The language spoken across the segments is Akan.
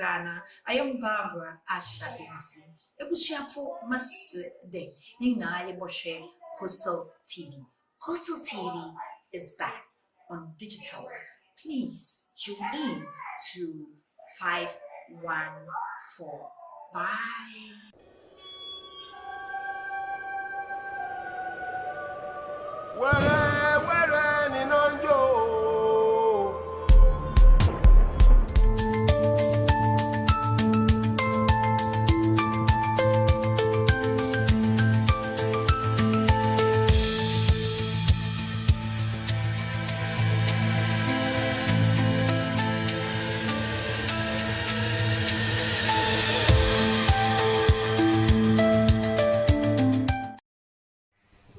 Ghana. I am Barbara Ashadensi. Ebusiafo Masde. Nina Yeboshe Coastal TV. Coastal TV is back on digital. Please tune in to 514. Bye. Where ni nonjo.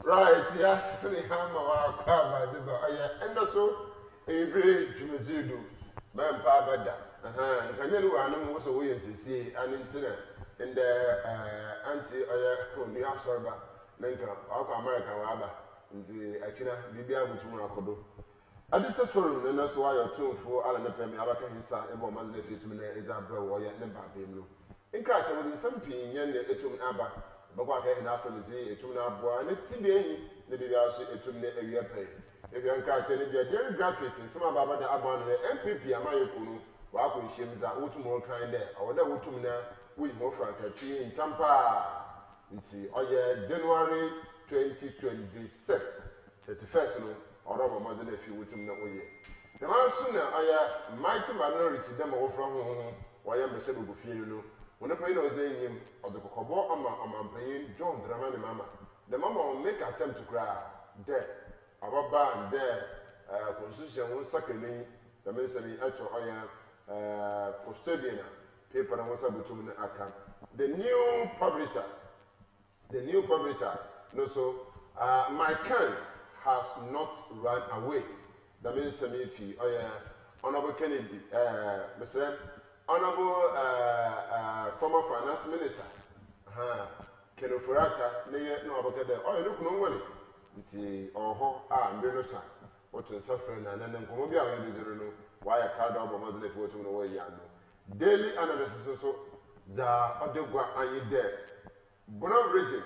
Right, yes, we have our car, but and also a great Jumazidu, man, Pabada. Can you do animal was a way and see an incident in the anti New Absorber, Lincoln, our American Rabba, in the Achina, Libya, which we are called. I did a forum, and that's why you're too for Alan Pemi, Abaka, his son, and Boman, the Fitumina is our bro, or yet never been. In Carter, with some pin, and the Etum Abba. Baba can have to see a tuna boy, and it's today, the Biasi a tuna a year pay. If you are carting, if you are very graphic, and some of the Abban, MPP, Amayakunu, Waku Shims are Utumo kind there, or the Utumina with more frank in Tampa. It's January 2026, 31st, or over more than a few Utumna. The man sooner I mighty minority them all from home, why am a several few. When the pain was in of the Cocobo, I'm paying John Dramani Mama. The mama will make attempt to cry. There, our band there, constitution was suckling the Messani actual custodian paper and was able to account. The new publisher, no, so my kind has not run away. The Messani fee, Honorable Kennedy, Mr. Honorable former finance minister, Keno Furata, no about the oil look no money. It's oh, Benosa, what to suffering and then Comobia and Zero, why a card of a Muslim to know where you are. Daily analysis also, the Odegua and you there. Bono region,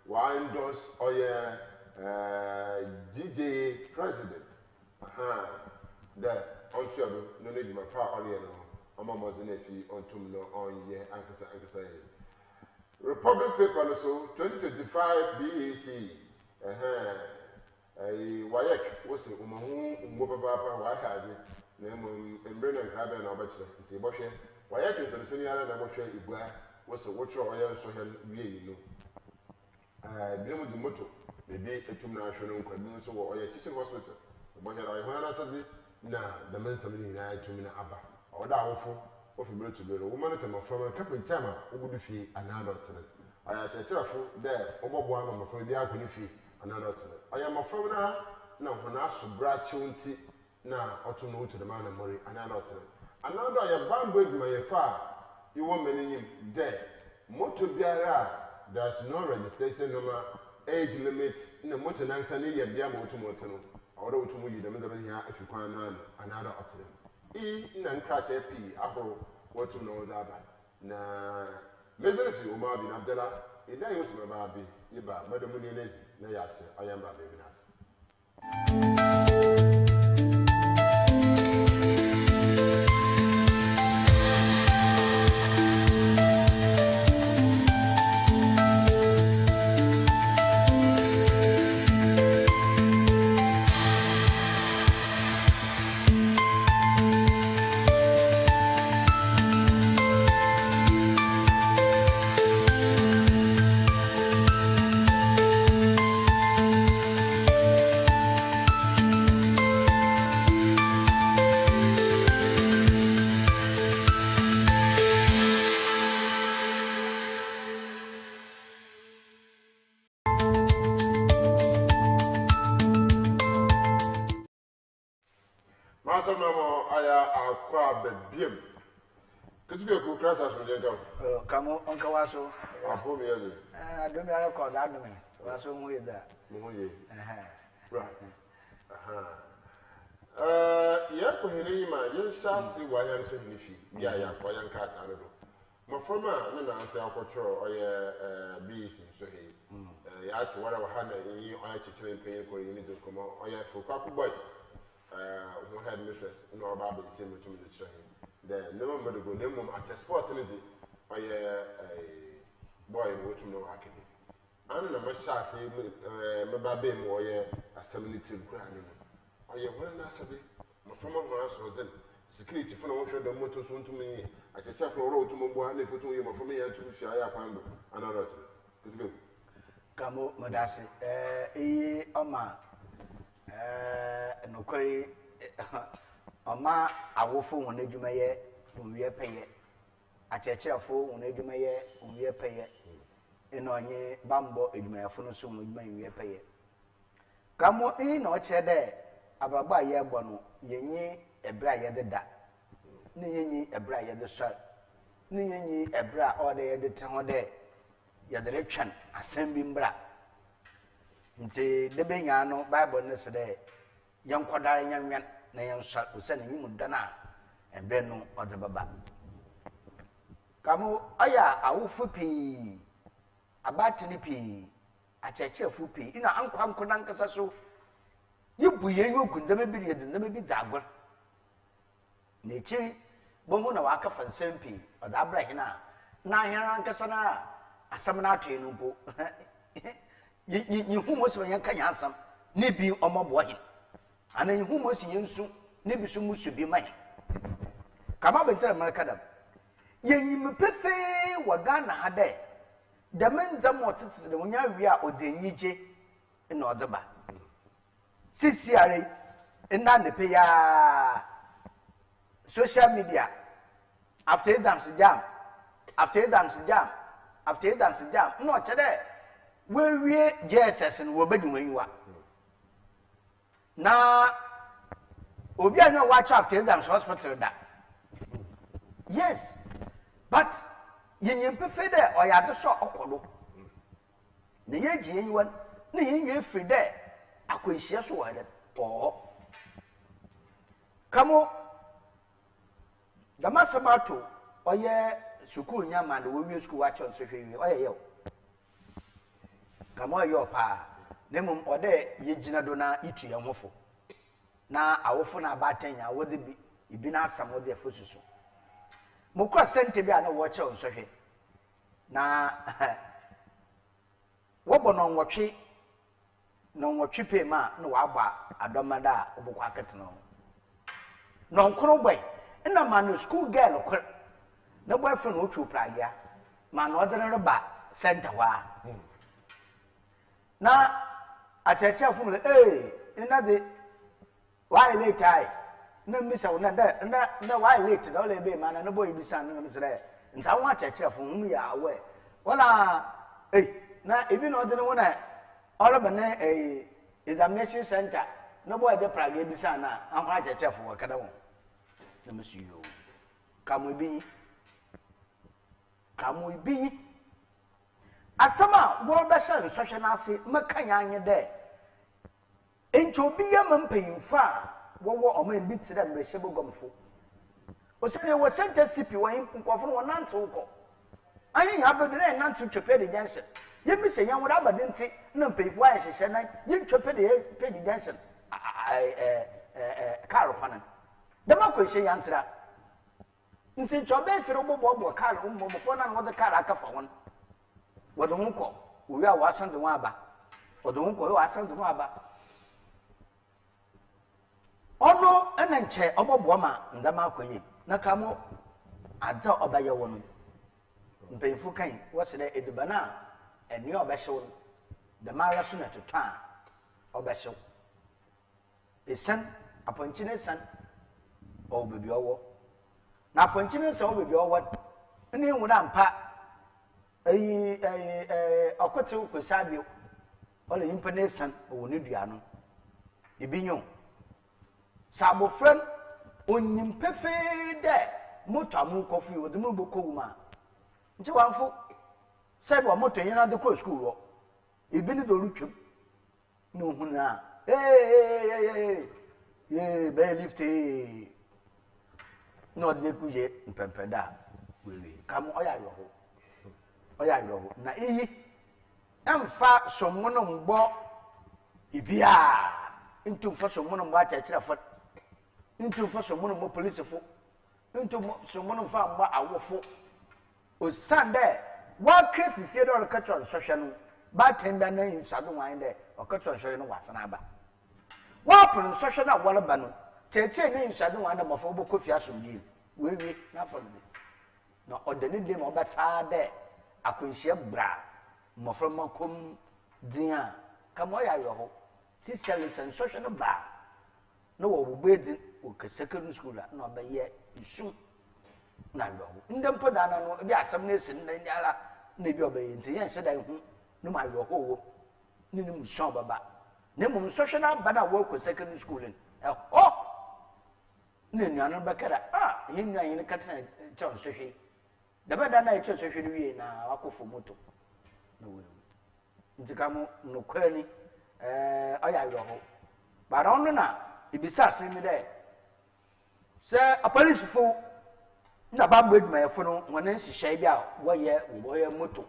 why endorse or DJ president. There, on Shadow, no need my power on Amamozinefi on Tumno on ye Ankasa. Republic paper also 2025 BAC. Wayek was a Umahu Mubaba Wakaji, name Brennan Cabin or Bachelor. It's a Boshe. Wayek is a senior and a Boshe Igua was a watcher or young Sohan Yenu. Bimu the motto, maybe a two national community or a teaching hospital. But I said, nah, the men something I to me Abba. Or that awful of a bird to be a woman at my former captain Tama, who would be another tenant. I had a cheerful there, over one of my friend, the Agony fee, another tenant. I am a former now, when I should brat chunty now, or to know to the man and Murray, another tenant. Another I am bound with my far, you want many there. Motor Biara, there's no registration number, age limit, in the motor Nansani, Yabia to Motano, or to move the middle here if you find another tenant. Nankate P. Apple, what to know that. Na business you might be Abdella, it was my baby, Iba, Madam Munez, Nayas, I am my baby. Master Mamo, I acquire the beam. Because we are class as we go. Come on, Uncle Wasso. I hope you I don't know how to that. Was with that. Right. Yeah, Kohima, you shall see why I'm saying if you, yeah, why I'm cat. I don't know. My former, no, I say, I'll control or bees, so he, that's what I had in your chicken paying for you need to come on, or yeah, for couple boys, who had mistress, no about the same to the train. The no one go, no one at a sport, or yeah, a boy, what to know, I can. I'm not much shy, my baby, or yeah, a 70 grand. Oh, yeah, well, I said, my former house was then security for no the motors soon to me. I just have a road to Mumbai and they put me for me and to share another. It's good. Come, Madasi, Oma, no query, Oma, I will phone when you may, when we pay it. I check your phone when you may, when we pay it. In on ye bambo, it may have phone soon with me, we pay it. Come in or chair there. Ababa ye bono yenyi ebra ye de da ni yenyi ebra ye de sar ni yenyi ebra o de ye de te ho de ye de retwan asem bi mbra nti de benya no bible ne se de ye nkodare nyanwan na ye sar o se ne yimu da na ebe no o de baba kamu aya awufu pi abatini pi achechefu pi ina ankwanko nankasa so yibu yenyo kunzame bi ye dinzame bi dagor ne chi bomu na waka fansan pi oda abrahina na hera nkasa na asam na atwe no bo yi humo so yan kanya asam ne bi omobo hin ana yi humo so yensu ne bi so musu bi mai kama bentere markadam yenyim pefe waga na hade da menzam otitse de wonya wi a odenyije na odeba Sisiare in the ya social media after exams jam no chede we JSS and we bedi when you are na obi anya watch after exams hospital da yes but yin pefe there or ya do so okodo na ye ji yin wan na yin free there akwishia so wade kamo dama samato oye school nyama de we school watch on so hwewi oye yo kamo yo pa nemum ode ye gina do na itu ye hofo na awofo na abatanya wode bi ibi na asam wode afosusu mokwa sente bi ana watch on so hwe na wobono nwotwe no nwotwe ma no waba adomada obokwa keteno no nkoro boy na man school girl kor na boyfriend wo twu pragia man odere ba center wa na acheche fun ina de why late ai na misa wona na why late na ole be man na boy bisa na misre nta wa acheche fun mu ya we wala na ebi na odere wona all of the examination center no boy be prague bi sana ahwa chechefo wakada won na masuyo kamu bi asama wo be sha social na ase makanya anye de enti obi ya mampanyimfo a wo oman bi tire mrehye bogomfo o se ne wo center cp wan nkofo no nante uko anye ya bedo na nante twepɛ de junction yemi se yan wura badenti na mpefo a hyehyɛ na yentwepɛ de page junction car panan dama ko hye yan tira nti chobe fere bobo car mbofo na wo de car akafa won wo de hunko wo ya wasan de won aba wo de hunko yo wasan de won aba ono ena nche obobo ma ndama akoyi na kamo adza obaye won mpefo kan wo se de edubana eni obehyew the mara so na totan obehyew esan aponchine san o bebi owo na aponchine san o bebi owo ni nwura mpa okote kwesabio ole yimpa na san o ne dua no ebinyo sabo friend onyim pefe de moto amu kofi wo de mu bokoguma nti wanfo said wa moto yin na de ko school wo ebi ni do rutwem no huna ye be lift no de ku ye mpempeda wewe kam oya yo na iyi emfa somono mbo ibia into fa somono mbo achachira fa into fa somono mbo police fo into somono fa mbo awofo o sande wa case sie do ka tron sohwe no ba tenda na insado wan de o ka tron sohwe no wasana ba wa pon sohwe na wala ba no cheche na insado wan de mofo bo kofi asomdi wewe na fa no odani de mo bata de akonhia bra mofo makom din a kamo ya yo si selesan sohwe no ba no wo bubedi o ka secondary school na ba ye isu na yo ndempo dana no bi asem na esi na nyala na bi obaye nti yen hye dan hu no ma yo ho ni mu shon baba na mu sohwe na ba na wo ko secondary school ni ni nyana ba kara yin nyan yin katana chon sohwe da ba dana ye chon sohwe wi na wakofo moto no we nti kamo no kwani oya yo ho ba ron no na ibisa asen mi de se apolice fo na ba mbo eduma yefo no wonan hihye bi a woye moto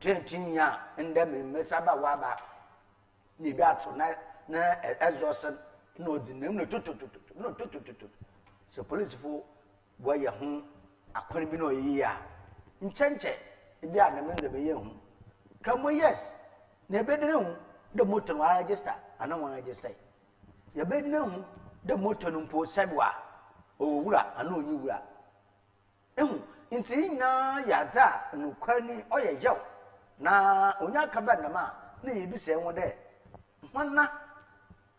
tentin ende mmesa ba wa ba ni bi ato na exhaust no odinam no tutututu no tutututu so police fo woye ho akwan bi no yi a nchenche bi a na me nda be ye hu kamo yes na bedene hu de moto no register ana won register ya bedene hu de moto no mpo sebwa o wura ana onyi wura nti na yaza no kwani oye yaw na onya kaba na ma na yebi se enwo de hwana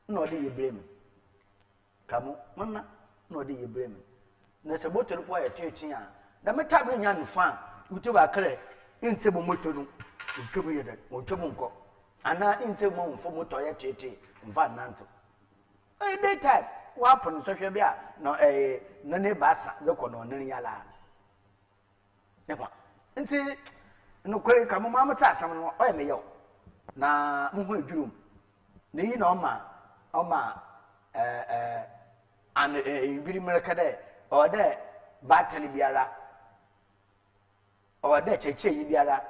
na ode yebrem kamo hwana na ode yebrem na se motor po ya tietia da meta be nya nufa uti ba kre nti bo motor no utobu yeda utobu nko ana nti mo mfo motor ya tietia mfa nanto daytime wa pon so hwe bia no na ne basa de kono ne yala nti no kwere ka mo ma ta asam no oye me yo na mo ho adwurum ne yi na oma an ibiri mereka de o de batali biara o de cheche yi biara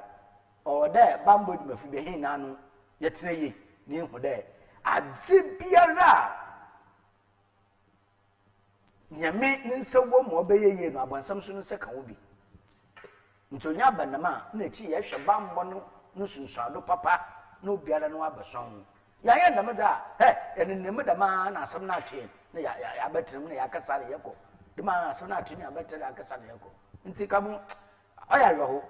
o de bambo di mafi be hin na no yetene yi ni hu de ade biara nyame nsawo mo be ye no abansam so no se ka wo bi ntonya banama na chi ye hwe bambo no sunsuado papa no biara no abason ya ndam da enenem da ma na asem na atwe na ya betrem na ya kasa na yeko de ma na asem na atwe na ya betrem na kasa na yeko nti kamu oya yo ho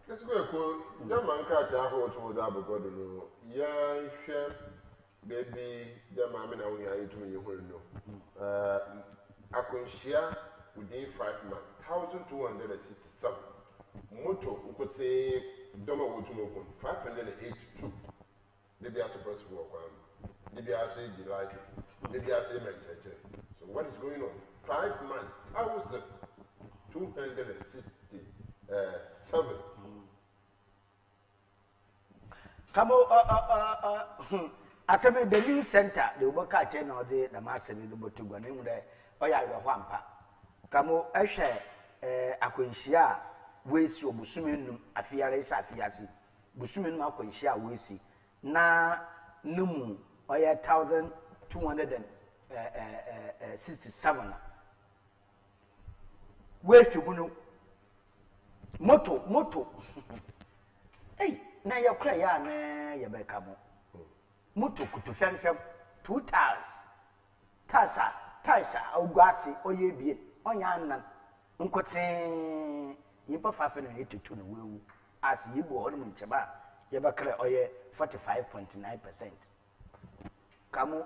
let's go ko jaman krata aho to da bogodo no ya hwe baby jama me na wo ya yitu me hu no akonhia within 5 months 1267 moto ukote doma wotumoko 582 maybe as supposed to work maybe I say the license maybe I say mencheche so what is going on 5 months 1267 kamo asemi the new center the worker ten na ode na masemi do botugwa na hu de oya yo hwampa kamo ehwe akonhia wesi obusumi num afiare isa afiasi busumi num akonhia wesi na numu oya 1267 wefi bunu moto na ya kra ya na ya be kamo moto kutu femfem 2 tires taisa ogwasi oyebie onya anan nkotin yipa 582 na wewu as yibo ho mu ncheba ye bakra oye 45.9% kamo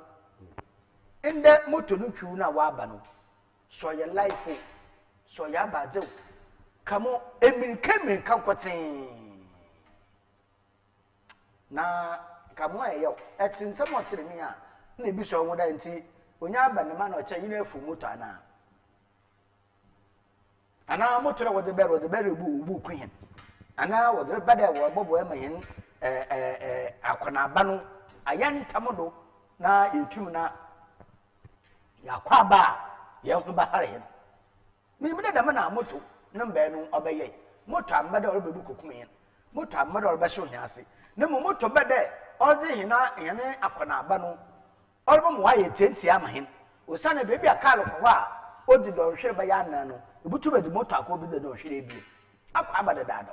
inde moto no twu na wa aba no so ye life so ya baje kamo emirkemin kan kotin na kamo ayo etinsem otiremi a na bi so woda nti onya aba ne ma na ocha yina afu moto ana moto na wode bere bu kuhen ana wode bada wo bobo ema yen akona aba no ayantam do na yetum na yakwa ba ye ho ba hare mi me da na moto na mba no obeye moto amada oro bebu kokume moto amada oro behye ohiase na mo moto bede oje hina hene akona aba no oro mo waye tenti ama hen osane bebi akalo kwa a odi do hwere ba ya nan no ebutu be di moto akobi de do hwere bi akwa aba de dado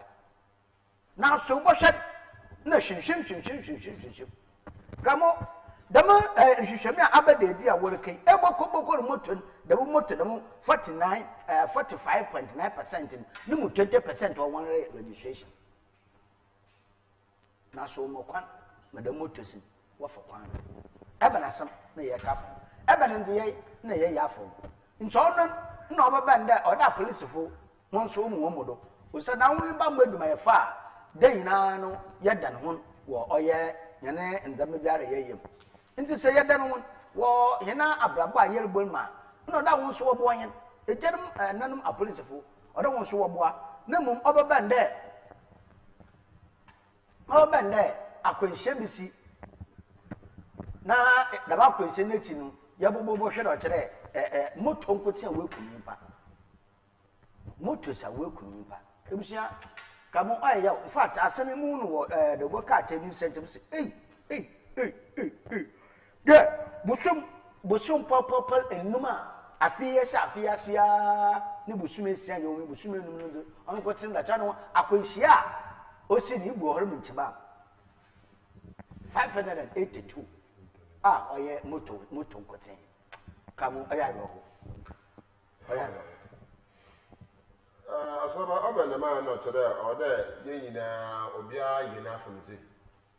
na so bo hwed na hwinhwim ramo dama hwehwemi a abada edi a workai ebokobokoro moto dama moto dama 45.9% ni mu 20% o one registration na so mo kwan madam moto si wo fa kwan eba na sam na ye kafo eba na ndiye na ye yafo nti ono na obaba nda oda police fo won so mu omodo o sa na won ba maduma ye fa de nyina no ye dan ho wo oye nyane ndama biare ye yem nti se ye dan ho wo hena abrabo a yere bol ma no da won so wo bo yen ejerum nanum a police fo oda won so wo bo a na mum obaba nda akwanhye bisi na da ba kwanhye na chi no ya bobobo hwe do kire moto nkotia we kunimpa moto sa we kunimpa ebusia kamo aya in fact asemi mu no wo the go car tell you sentence say hey yeah busum pop enuma afiye sha afiya sia ni busum esia yo mi busum enum no on ko tin da cha no akwanhia o si ni igbo horo minchiba 582 oye moto nkotin kamo aya ro oya asoba obana ma no chere ode ye nyina obia yina afomti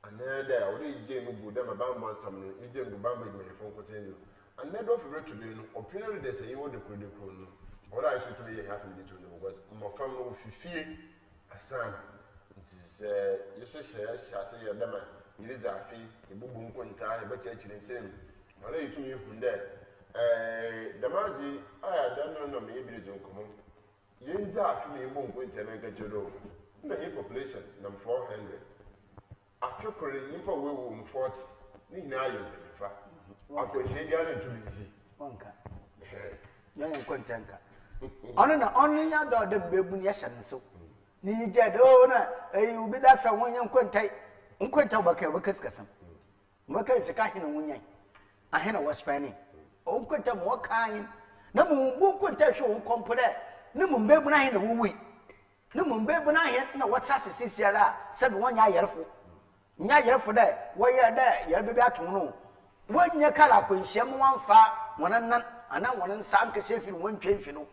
anede ode je mu bu de ma bambo nsam no ije mu bambo me fon nkotin no anede of today no opinion de say wo de kro no ora iso to ye afomti to no because mo fam no fifie asana nti yeso hye ase ye dama yiri zafi ebubu nkonta e beche chire nsem ora yitu ye hunde damaji aya dan no me yibiri jonkomo yenza afi me mo nkonta na gachero na hip population na 400 afukore nipa wewu 40 ni na ayo fa akwese bia na tumizi onka ya nkonta nka ono ya do de mbebu ni ya hye nso ni je do na ubi da fa wonya nkonta ba kaskasam maka se ka hina wonya ahina waspani o nkonta mo kan na mu bu nkonta hwe won kompore na mu mbebu na hina wuwi na mu mbebu na hina na wata sisiara sabe wonya yerfo nya yerfo da woye da yerbe bi ato no wonya kala kwanhia mo wanfa wonan ana wonan sam ka shefi won twemfi no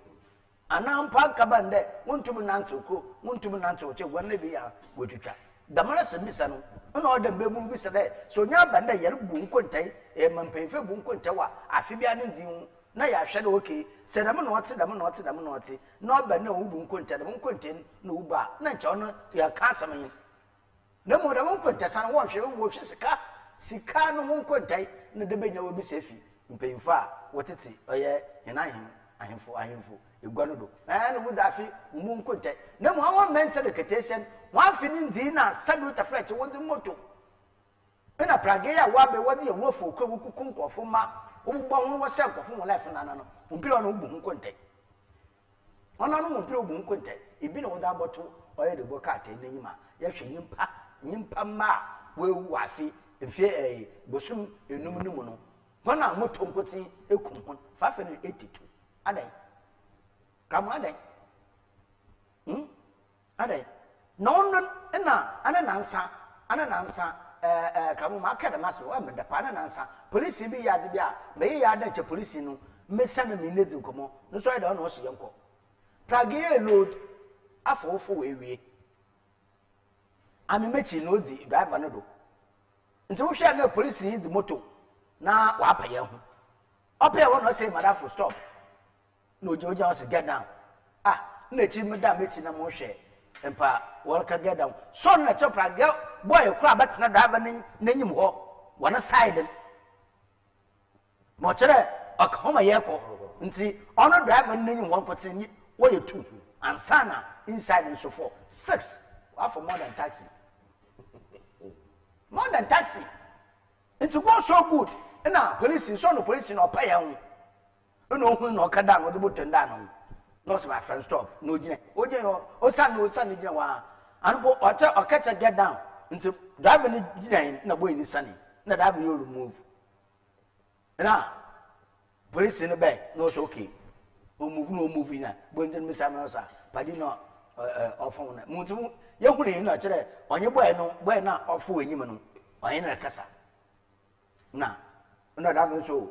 ana mpa kabande wontum nantoko wontum nantoche wonne bi ya wotwitwa damara sembisa no na oda mbebu bi sede so nya banda yare bu nkontai mampenfe bu nkontai wa afi bia ne ndin na ya hwe de okay se dam na ote na oba na wo bu nkontai de nkontai na uba na ncha ono ya ka samen na mo da nkontai san wo hwe wo hwe sika no nkontai na de benya wo bi sefi mpenfa wotete oye hena ahemfo egwano do na mu dafi mu nkontai na mo awon mental education one feeling dina sabu ta fletch wodi moto ina prage ya wa be wodi ye wofo kwa wukuku nkofo ma ubugbo ho wo se nkofo mo life nana no mpire ono ubu nkontai ono no mpire ubu nkontai ibi na woda aboto oye de boka ta n'anyima ya hwe nyimpa ma wewu afi efie bosum enum num no hona moto nkoti ekum 582 adai kama adai adai no ana nansa kama makada maso wa meda pa ana nansa police bi ya de bia me ya da che police no mesa na minute nkomo no so da no hye nko prage load afofo wewie ami mechi no di driver no do nti wo hwe na police yi di moto na wa pa ye ho opa wo no say madam stop no jojo was get down na chi meda mechi na mo hwe empa walka get down so na chopra girl boy kura batina driver n'enyim ho wana side mo chere akoma yeko nti ono driver n'enyim ho fotin wo ye 2 ansana inside and so for 6 for more than taxi nti go so good na police so no police no pa ya hu na ohun na okada no de boton da no no so my friend stop no gina o san gina wa anpo okacha get down nti driver ni gina na boy ni sani na driver you remove na police no be no so okay o move na bonjen mi sam no sa padi no ofon na mutu ye hu ni na kire onye boy na ofo enyim no onye na kasa na driver so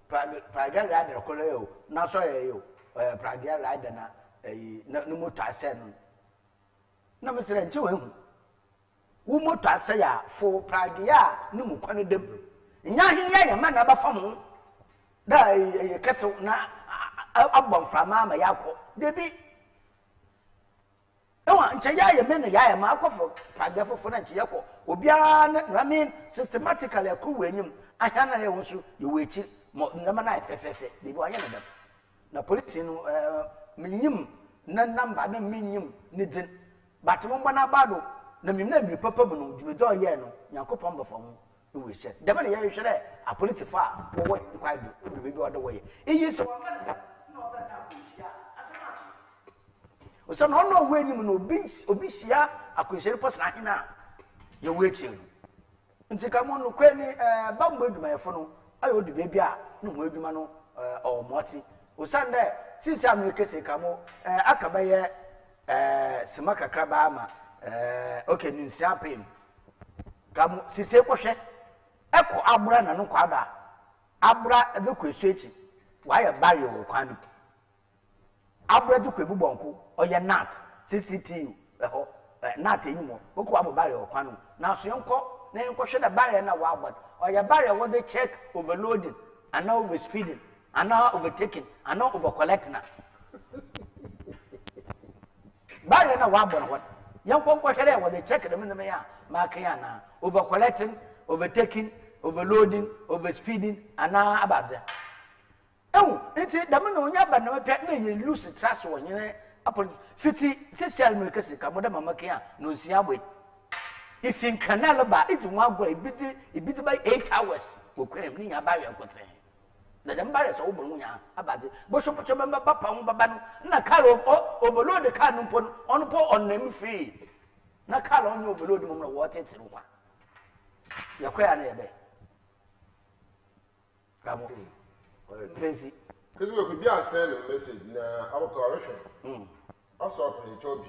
private rider ko le o na so ye yo private rider na no motor ase no na me sere nche we hu wo motor ase ya fo private a no mu kwano dem nya hia ya ma na ba fam da ketew na abom frama ma yakọ debi ewa nche ya me na ya ma akọfo private fofo na nche yakọ obiara na mean systematically akọ wenyim ahia na ye wonso ye wechi nama na fefefe debi anya na dem na police no menyim na number na menyim ne din but mo bana bado na mim na bi papa mu no djumedo ye no yakopon bafo mu no we she dem na ye hwere a police fa wo kwa do be bi odo wo ye eyi so na obeda ko hia asema o so no we nyim no obi hia akohire post na hina ye we chi nti ka mo no kwani bambo adwumayefo no ayo de be bi a no mo adwuma no o moti o sande since America se ka mo akaba ye sima kakra ba ma okay nsia pem kam sise kwohwe eko abura na no kwada abura de kwesu echi wa ya barrier wo kwanu abura de kwebu bonko oye nat CCTV ho nat enyimo oko abo barrier wo kwanu na so yenko na yenko hwe da barrier na wa abot oye barrier wo de check overloading and now over speeding and now overtaking and now over collecting barrier na wa abot what yenko hwe wo de check dem na ya ma kan ya na over collecting overtaking overloading overspeeding and now about that enti da me no nya ba na mepɛ na ye lose trust wo nyene apol fiti social media sika mo da mama kan no nsia boy if in canal ba it one go ibidi by 8 hours wo kwem ni nya ba we nkote na dem ba so wo bonu nya abade bo so pocho member papa ho baba no na car overload car no pon on po on nam free na car on overload mo no wo tete ro kwa yakwa na ebe kamo Fancy. Because we could be a send a message na our correction. Also, upon the Toby,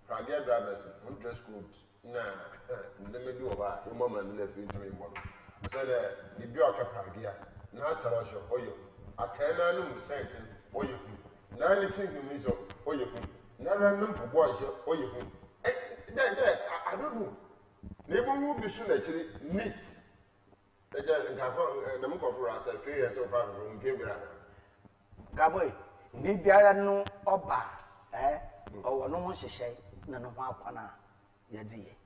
Pragia drivers, one dress code, they may do about a moment in the future. So that the Bioka Pragia, not tell us your oil. A 10 annum sent in oil. 19 minutes of oil. Not random for boys, oil. I don't know. Neighbor will be soon actually neat. The monk of Rasta, free and so far from Gabriel. Gaboy, be biara no oba, or no one shay, none of our corner, Yadi.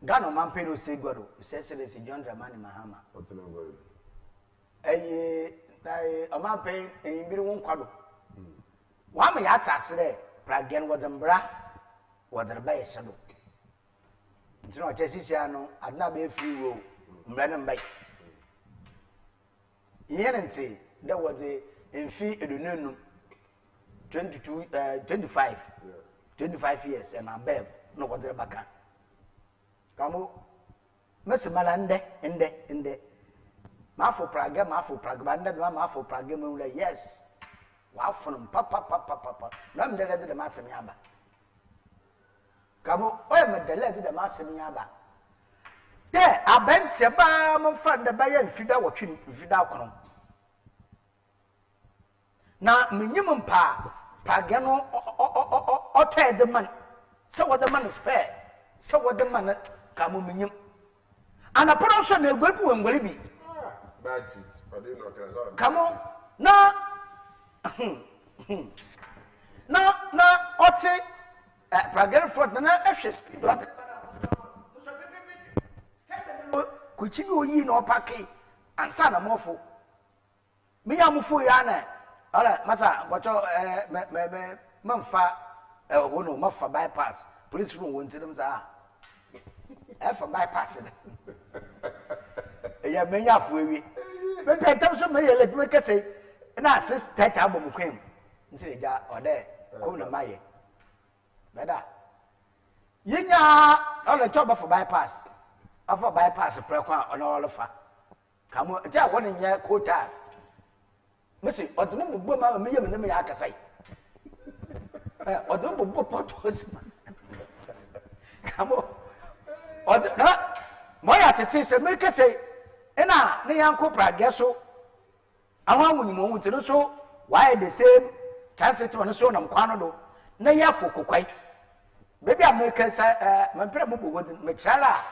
Gano Mampero Seguro, says it is John Dramani Mahama. What's the number? A Mampay, and you won't quadro. One may ask us, Pragan was a bra, was a bay shadow. It's not Jessiano, I'd not be free row. Madam Bite. Yenenty, there was a fee edunum 25 years, and I bev, no what the bacca. Come, Mr. Malande, in the Mafo Praga, banded Mafo Praga, yes. Wow, from papa, none the letter the Massamiaba. Come, I'm the letter the Massamiaba. Yeah, I bent Seba, my friend, the Bayan Fida watching Vidalcon. Now, minimum pa, Pagano or tear the man. So what the man is fair. So what the man come minimum. And a person will go and will be. Bad it, but they not come on. No, no, what's it? Pagano for the night. Kuchigo yi no paki ansa na mofo me ya mofo ya na ala masa gocho me mamfa wono mafa bypass police room won tinim za for bypass ya menya fuewi me tam so me yele me kese na sis tata abom kwem nti ja ode ko na maye beda yinya ole choba for bypass afọ bypass prekwa ona olofa kamo ja woni nya kota mesi odumo bugbo ma me yem ne me ya akasai odumo bugbo potos kamo od na moya tete se me kese ina ne yanko prage so awon munimo hu tiri so why the same transit one so na mkwano do na yafo kokwai baby america sa manpre mo bogodi me chala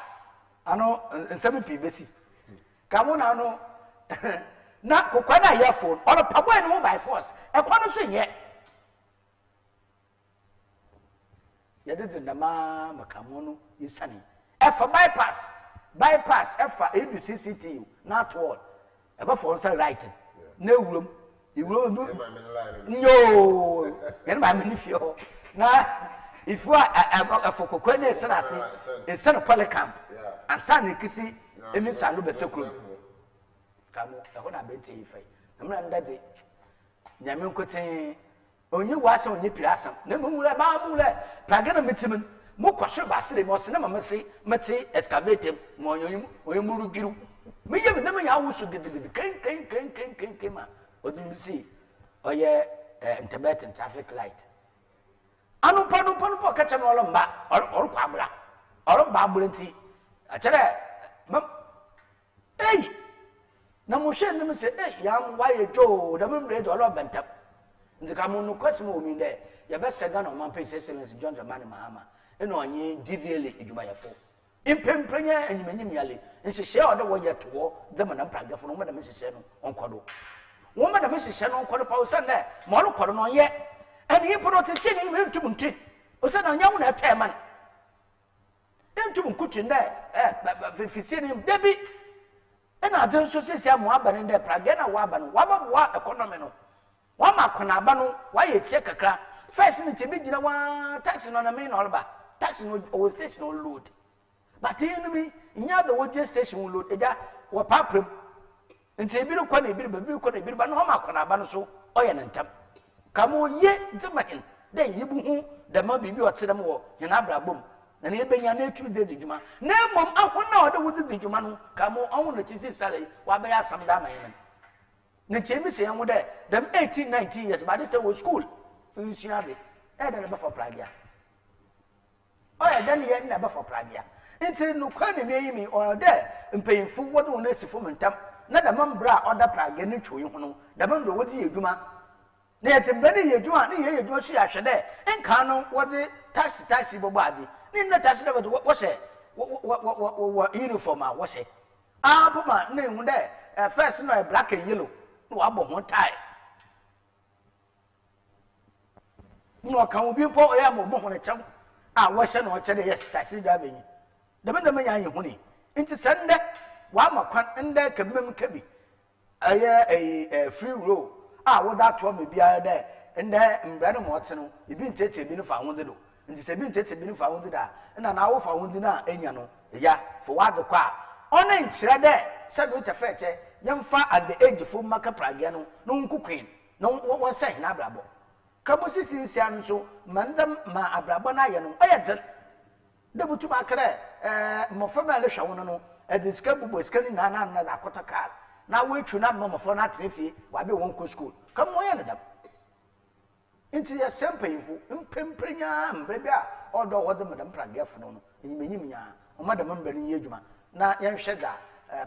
ano nsemi pi besi kamo na no na kokwai na yafo ono pabo eno by force e kwano so ye yedede na makamo no yisani e for bypass e for edu CCTU not wall e ba for say right na ewurom ewurom do yo yen ba me fio na ifu afokokwa na esirase esana polycamp asana kisi emisa no besekuro kamo e na beti ifai amra ndade nyame nkoten onye wase onye pirasam na mumule ba mumule plagana metimen mo kwashe basire mo se na mamase mete excavator mo onye muru giru me yem na me ya wusu gidigidi ken ma odun si oye intermittent traffic light anu panu ka che no lo mba or kwa abra or mba abranti a chere mam ei na mo hwe nim se yam wa ye jo da memre do lo bentam ndika mo no kwasimo o mi de ya be sega no man pese excellence John Dramani Mahama eno onye DVL edwuma yefo impemprenya enyimanyim yale nhihye odo wo ye to zema na pragafo no mo da mehihye no onkodo wo mo da mehihye no onkodo pa usa na mo lo kodo no ye eni ipo no tese ni me ntum nti usa na nyawo na etwa man ntum nkutu na fifisi ni debi ena adin so sesi amu abane nda praga na wa aba no wa economy no wa makona aba no wa ye tie kakra first ni tibi gina wa taxi no na me no ba taxi no o station no load but enemy nya the wo station no load eja wa paprem nti ebi ko na ebi ba bi ko na ebi ba no ma makona aba no so oye na ntam kamo ye ntimahin den yibu hu da ma bibi o tsedam wo hena abrabom na ne benya na etu de djuma na mom ahona o de wo de djuma no kamo onwo na chisi sare wa be ya sam da mayin na chemi se yanwo de dem 18 19 years but this was school in Siabe e de be for pragia o ya dan ye na be for pragia nti no kwa ne meyi mi o de mpayinfu wo de wo na sifo mentam na da mambra o da pragia ne twoyi hu no da mambra wo di edwuma na yetembani yedwuma ne ye yedwuma su ya hwede enka no wo de taxi bobo ade ni na taxi da wo she wo uniform a wo she abuma na hu de first no black and yellow no abo ho tie no kan obi po ya mo ho ne cham a wo she no che de yes taxi driver yi da ban ya hu ni nti sande wa makwan nda kabim kabi aye free roll wo da to me bia de nda mbra no mo te no ebi ntete bi no fa ho de do nti se bi ntete bi no fa ho de da na na wo fa ho de na enya no ya fo wa de kwa ona nkyere de se bi te feche yemfa at the age fo maka pragia no no nkukwen no won se na abrabo kamo sisi an so mandam ma abrabo na ye no ayete de butu makare mo fa ma le hwa wono no e de ska bubo ska ni na da akota kar na we twu na mo fo na trefi wa be won ko school kam mo ye ne dam inti ya sempayfo mpemprenya mbrebe a odo wo de madam praga fo no enyimanyim nya o madam mbani ye adwuma na ye hwe da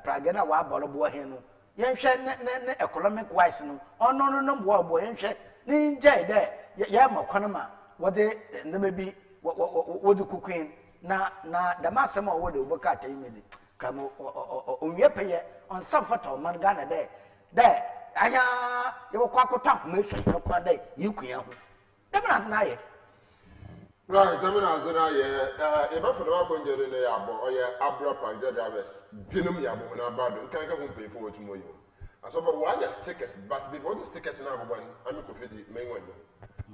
praga na wa bolo bo he no ye hwe ne economic wise no ono no bo bo ye hwe ni nje de ye makwana ma wo de ndema bi wo de kukwen na da masema wo de oboka tayimedi kamo onye peye on some photo man Ghana de anya ye kwa kota me so kwa de yikuya ho dem na ye right dem na zo na ye e ba for the one jere ne ya bo oye abra panje drivers binum ya bo na bado nkan ka hun pay for what mo yo aso but why the stickers but before the stickers na bo ami ko fiti me wan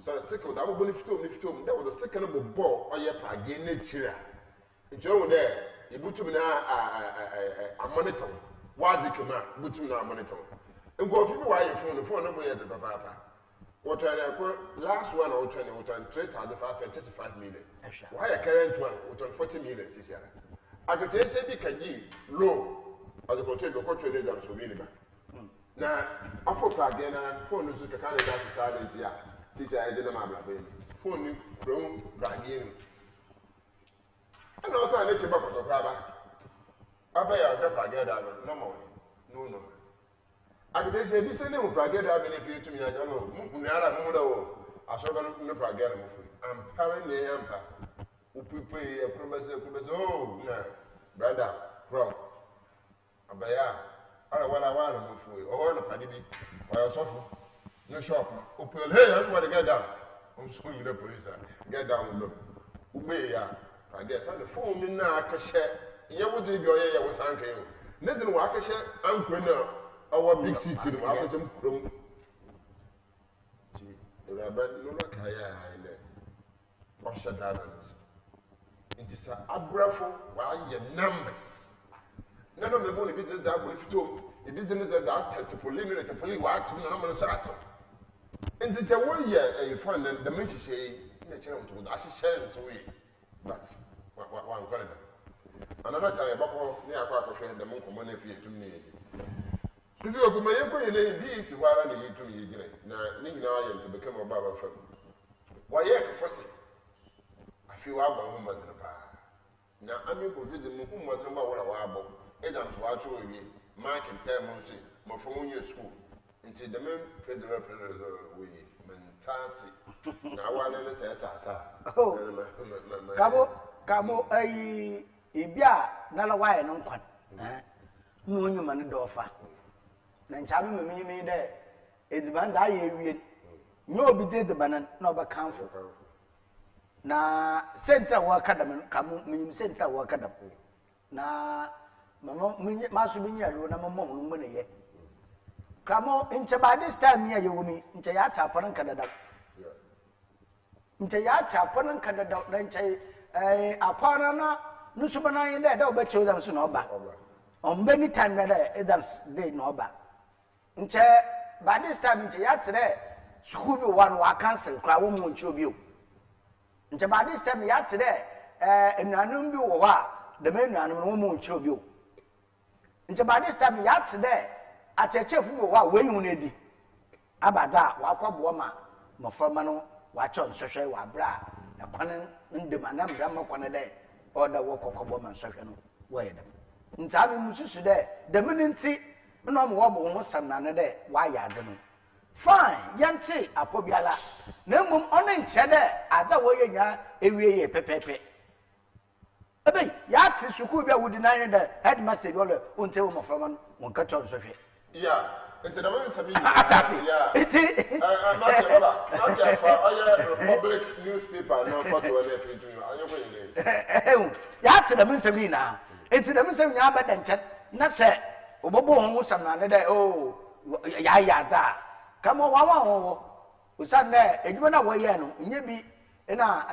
so the sticker da bo ni fito that was the sticker no bo oye plug in na chira njo wo de ibutu na a monitor wadi kema butum na monitor nko fi bi wa ye phone no boye de papa what last one or 3,535 million why a current one 40 million this year I could say be can you low as a control of control exams for minimum now after again and phone is the kind of silent here she said I didn't have a phone from Bragin and also I let you back on the grabber I pay a drop no more no I could say this name Bragin if you to me I don't know Munara I saw no Bragin I'm apparently people a promise oh no brother wrong abaya ala wala wala mfu o na padi bi o sofo no shop open hey everybody get down I'm so you the police get down look ube ya I guess on the phone me na akahye ye wodi bi oye ye wo sankan yo nedin wa akahye ankwana our big city no akosem krom ti iraban no no kaya ile o shadana it is a abrafo while your numbers. None of the money business that will fit the business that to police, the police, what number of that. And it's a 1 year a fund and the message say, natural to that share this way. But one calendar. Another time, a bubble near a the monk money for you to me. To do a my this while I need to me. Now, Nina to become a barber firm. Why, first. You are one woman in the bar. Now, I'm going to visit whom was number one hour. As I'm to watch you, Mark and tell Monsi, my phone your school. Until the men president we Mentasi. Now, one in the set, oh, Cabo, Ibia, Nalawa, and Unquan. No human dofa. Then Chami me there. It's band I read. No be the banan, no but comfort. Na center work academy kamu center work academy na mama masu binya ro na mama mu ne ye kamu inche by this time ya yewumi inche ya tafaran kadada inche ya tafaran kadada dan che apara na nusu bana yin da oba che odam so na oba on many time na da adams day na oba inche by this time inche ya tere school bi one wa cancel kra wo mu nchi obi o nche ba this time ya tere enuanum bi wo ha de me enuanum no mu nchi obi o nche ba this time ya tere achechefu bi wo ha we yun edi abada wa kwabo ma mofama no wa chon sohwe wa bra ekwan ndem anambra makwane de order wo kokobo ma sohwe no wo ye dem nta mi mususu de me nti no mo wo bo ho sam na ne de wa ya ade no fine yante apobiala na mum ono nche de ada wo ye nya ewie ye pepepe ebe ya ti suku bia wudi na de headmaster bi ole onte wo mofama no won ka chon sohwe yeah it's a man sabi yeah it's not for public newspaper no photo or anything to you ayo ya ti da mun sabi na it's da mun sabi nya ba dan chat na se obobo ho sam na ne de oh ya za kama wa ho usan ne edwuma na wo ye no nye bi na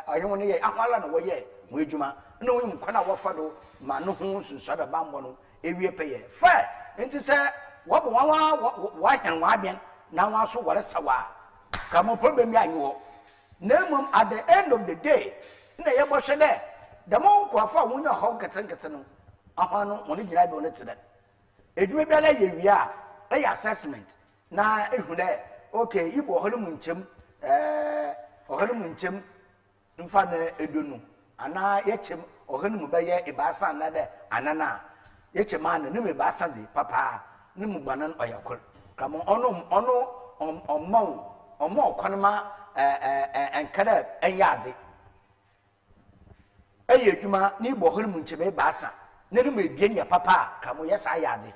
ayo ne ye akwala na wo ye mo edwuma na wo yim kwana wo fa do ma no ho sunso da bambo no ewie peye fa enti se wo bo wa hyan wa bian na wa so wore sawa kama problem ya anyo na mum at the end of the day na ye bo hwe de da mo ko afa wo nya ho keten no ahwa no mo ne gira bi wo ne tede edwuma bia la ye wi a assessment na ehu de okay ibo ho mu nchem ho mu nchem mfa na edonu ana ye chem ho mu ba ye ibasa na de anana ye chem ana ne me basa de papa ne mu gbanan oyakor kamo omo kwanma enkada enyade eye adwuma ni bo ho mu nchem ibasa ne mu ebie ne papa kamo yesa yade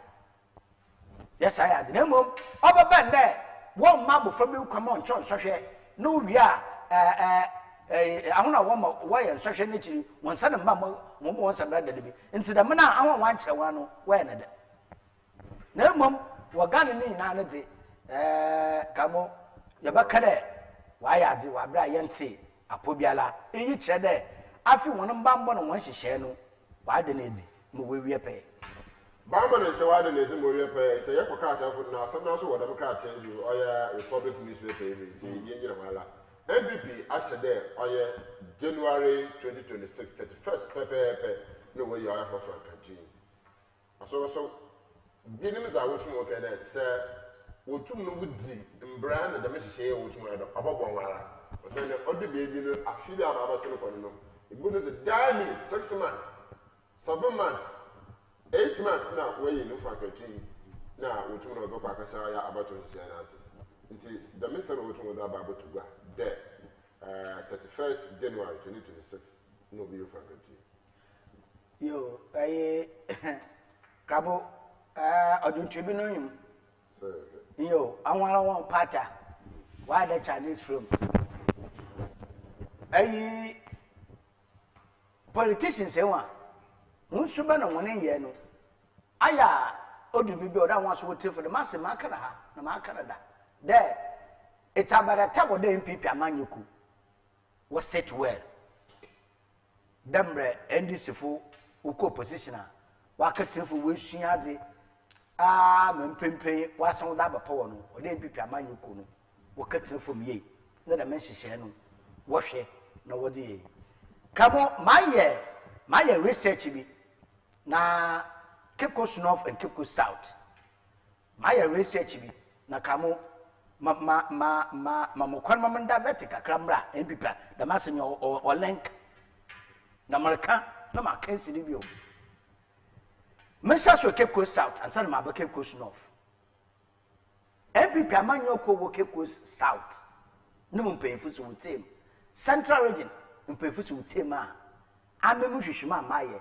ne mom obaba nde wo ma bo fabi kwama oncho sohwe no wi a ahuna wo ye sohwe ne chiri won sa na mba mo won sa na dade bi nti da mena ahon wan chewa no wo ye ne de na mom wo gane ni na ne de kamo ye ba kade wa ya de wa bra ye nti apobiala eyi che de afi won mba mbo no won hyehye no wa de na edi mo we wie pe Bama and Shawada is a movie pay, to Yakaka for now, sometimes what I'm going to tell you, or Republic newspaper, MVP Asher there, or January 2026, 31st, Pepe, no way you are for Frank. So, beginning with our watching work and sir, what you know with Z, and brand and the message here, which were about 1 hour. Was then the other baby, I feel about Silicon. It goes to diamond 6 months, 7 months. 8 months now, where you know faculty now, which one of the Pakasaya about to share us. Until the minister of which one about to go there, 31st January 2026, no view faculty. Yo, I Crabo, I don't you know him. Yo, I want pata. Why the Chinese film? I politicians say one. Musuba no one year no. Aya odu mi be oda wants to for the mass makana ha na makana da. There it's about a table the MPP amanyuku was set well. Dembre NDC fu uko positioner wakati fu we suade mempempe wasan da ba power no o the MPP amanyuku no wakati fu miye na da men hihye no wo hwe na wo de yi. Kamo my research bi na Cape Coast North and Cape Coast South. My research bi na kamo mokwan mamanda vertical kramra MPP da masenyo o link na marka na makensi ni bio. Mesha so Cape Coast South and san ma ba Cape Coast North. MPP amanyo ko wo Cape Coast South. No mo mpemfu so wutem. Central region mpemfu so wutem a amemu hwehwema maye.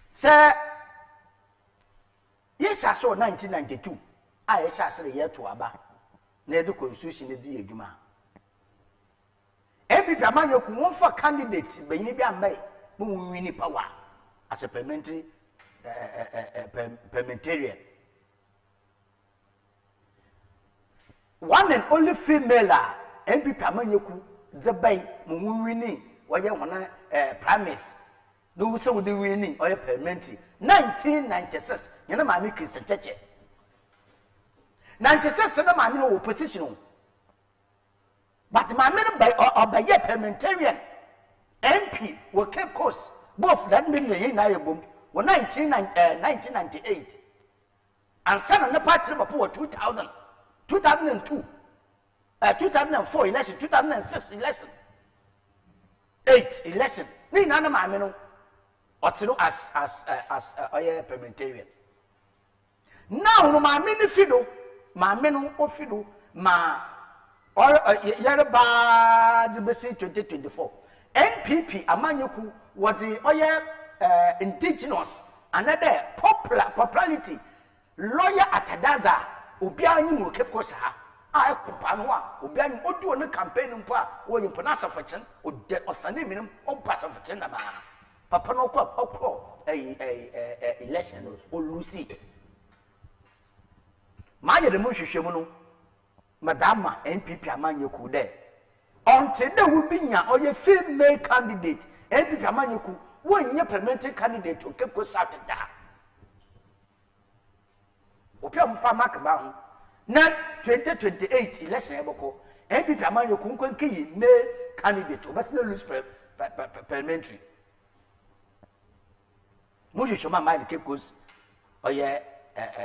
Sir, yes, I saw 1992. I shall say year to Aba. Near the constitution is the Juma. Every Pamano could want for candidates, but you need to make Muni power as a parliamentarian. One and only female MP Pamanoku, the bay, Muni, or you want promise. No, so the winning or parliamentary. 1996, you know, my Christian church. 96, I'm no opposition. But my men by a parliamentarian MP will keep course. Both that mean in Nayabum were 1998. And son of the party of 2000, 2002, 2004 election, 2006 election, 8 election. None of my men. As a parliamentarian. Now, no, my mini fiddle, my menu of fiddle, my or Yaraba the BC 2024. NPP Amanyoku was the indigenous another popularity lawyer Atadaza, Ubiani Mukekosa. I Kupanoa, Ubiani Odu on the campaign or you pronounce of a or Sunday minimum or pass of a tendama. Papa no crop a election or Lucy. My the Mushishamono, Madama NPP Amanyoku there. Until there will be or your female candidate, NPP Amanyoku, one year parliamentary candidate to Cape Coast South. Opium Famakabang, not 2028 election Eboko, NPP Amanyoku Key, male candidate, or must not lose parliamentary. Mojo shoma mind Cape Coast or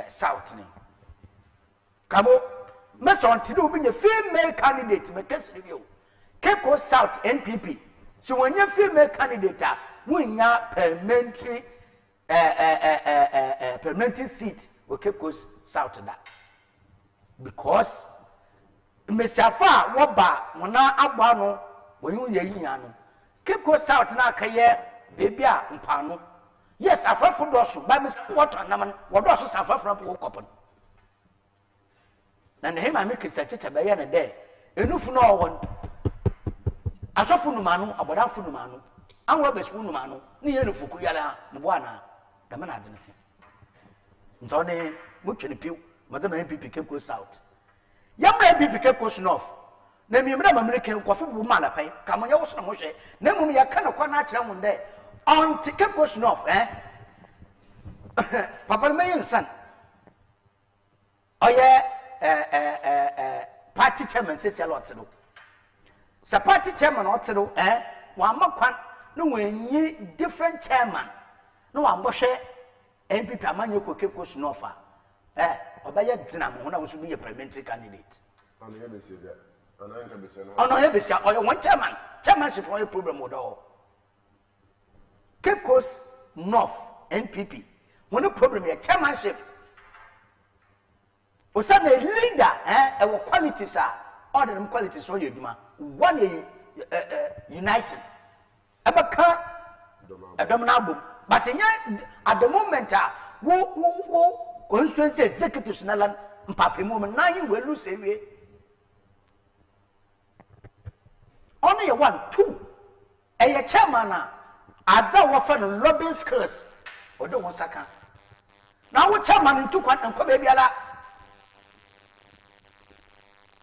South name. Kamo, Master Antido being a female candidate, make case review. Cape Coast South NPP. So when you're female candidate, when you're parliamentary seat with Cape Coast South that. Because Messafa Waba, Mona Abano, when you yano. Cape Coast South na kaye, baby, Mpano. Yes, I've heard from Dosu, by Miss Water, Naman, what also suffer from Wokopon. And him I make a such a bayana day. Enough no one. As of Funumano, about Funumano, and Robert's Funumano, near Fukuyala, Mbuana, the man identity. Tony, much in the pew, Madame MP Cape Coast South. Young MP Cape Coast North. Name you American coffee woman, pay, come on, your Moshe, name me a kind of natural one day. On Cape Coast North, papa me insan oye party chairman say a lot no sa party chairman otero wa makwan no wenyi different chairman no wa mbohwe MPP amanye koke ko snofa obaye dina mo na wo so be parliamentary candidate ano ye be say that ano ye be say no ono ye be say oye one chairmanship no problem with all Cape Coast North NPP when the problem is chairmanship o say the leader our qualities are all them qualities so you one united abaka adomnabo but at the moment wo constituency executives na lan mpape mo na yin we lose ewe only one two a chairman ada wo fa no lobbying skills o de won saka na wo chairman ntu kwan enko be biala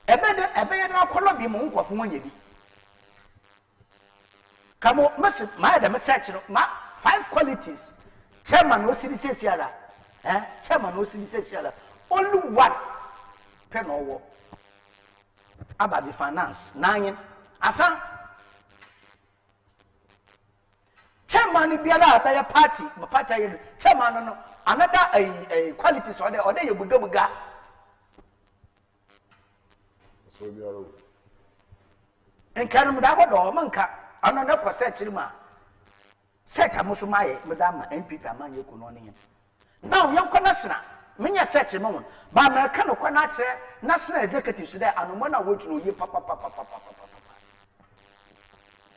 ebe na ko lobby mo nkofo won yebi kamo message my the message no ma 5 qualities chairman no sidi sesiara chairman no sidi sesiara only one pen owo about the finance nine asa chairman biala be party chairman no another a qualities or they you buga so biaro en kanum da ko do manka ano na ko search ma search amuso maye madama MPP amanye ko no ne now yanko national menya search ma won ba America no ko na kire national executives there anomo na wotru yi papa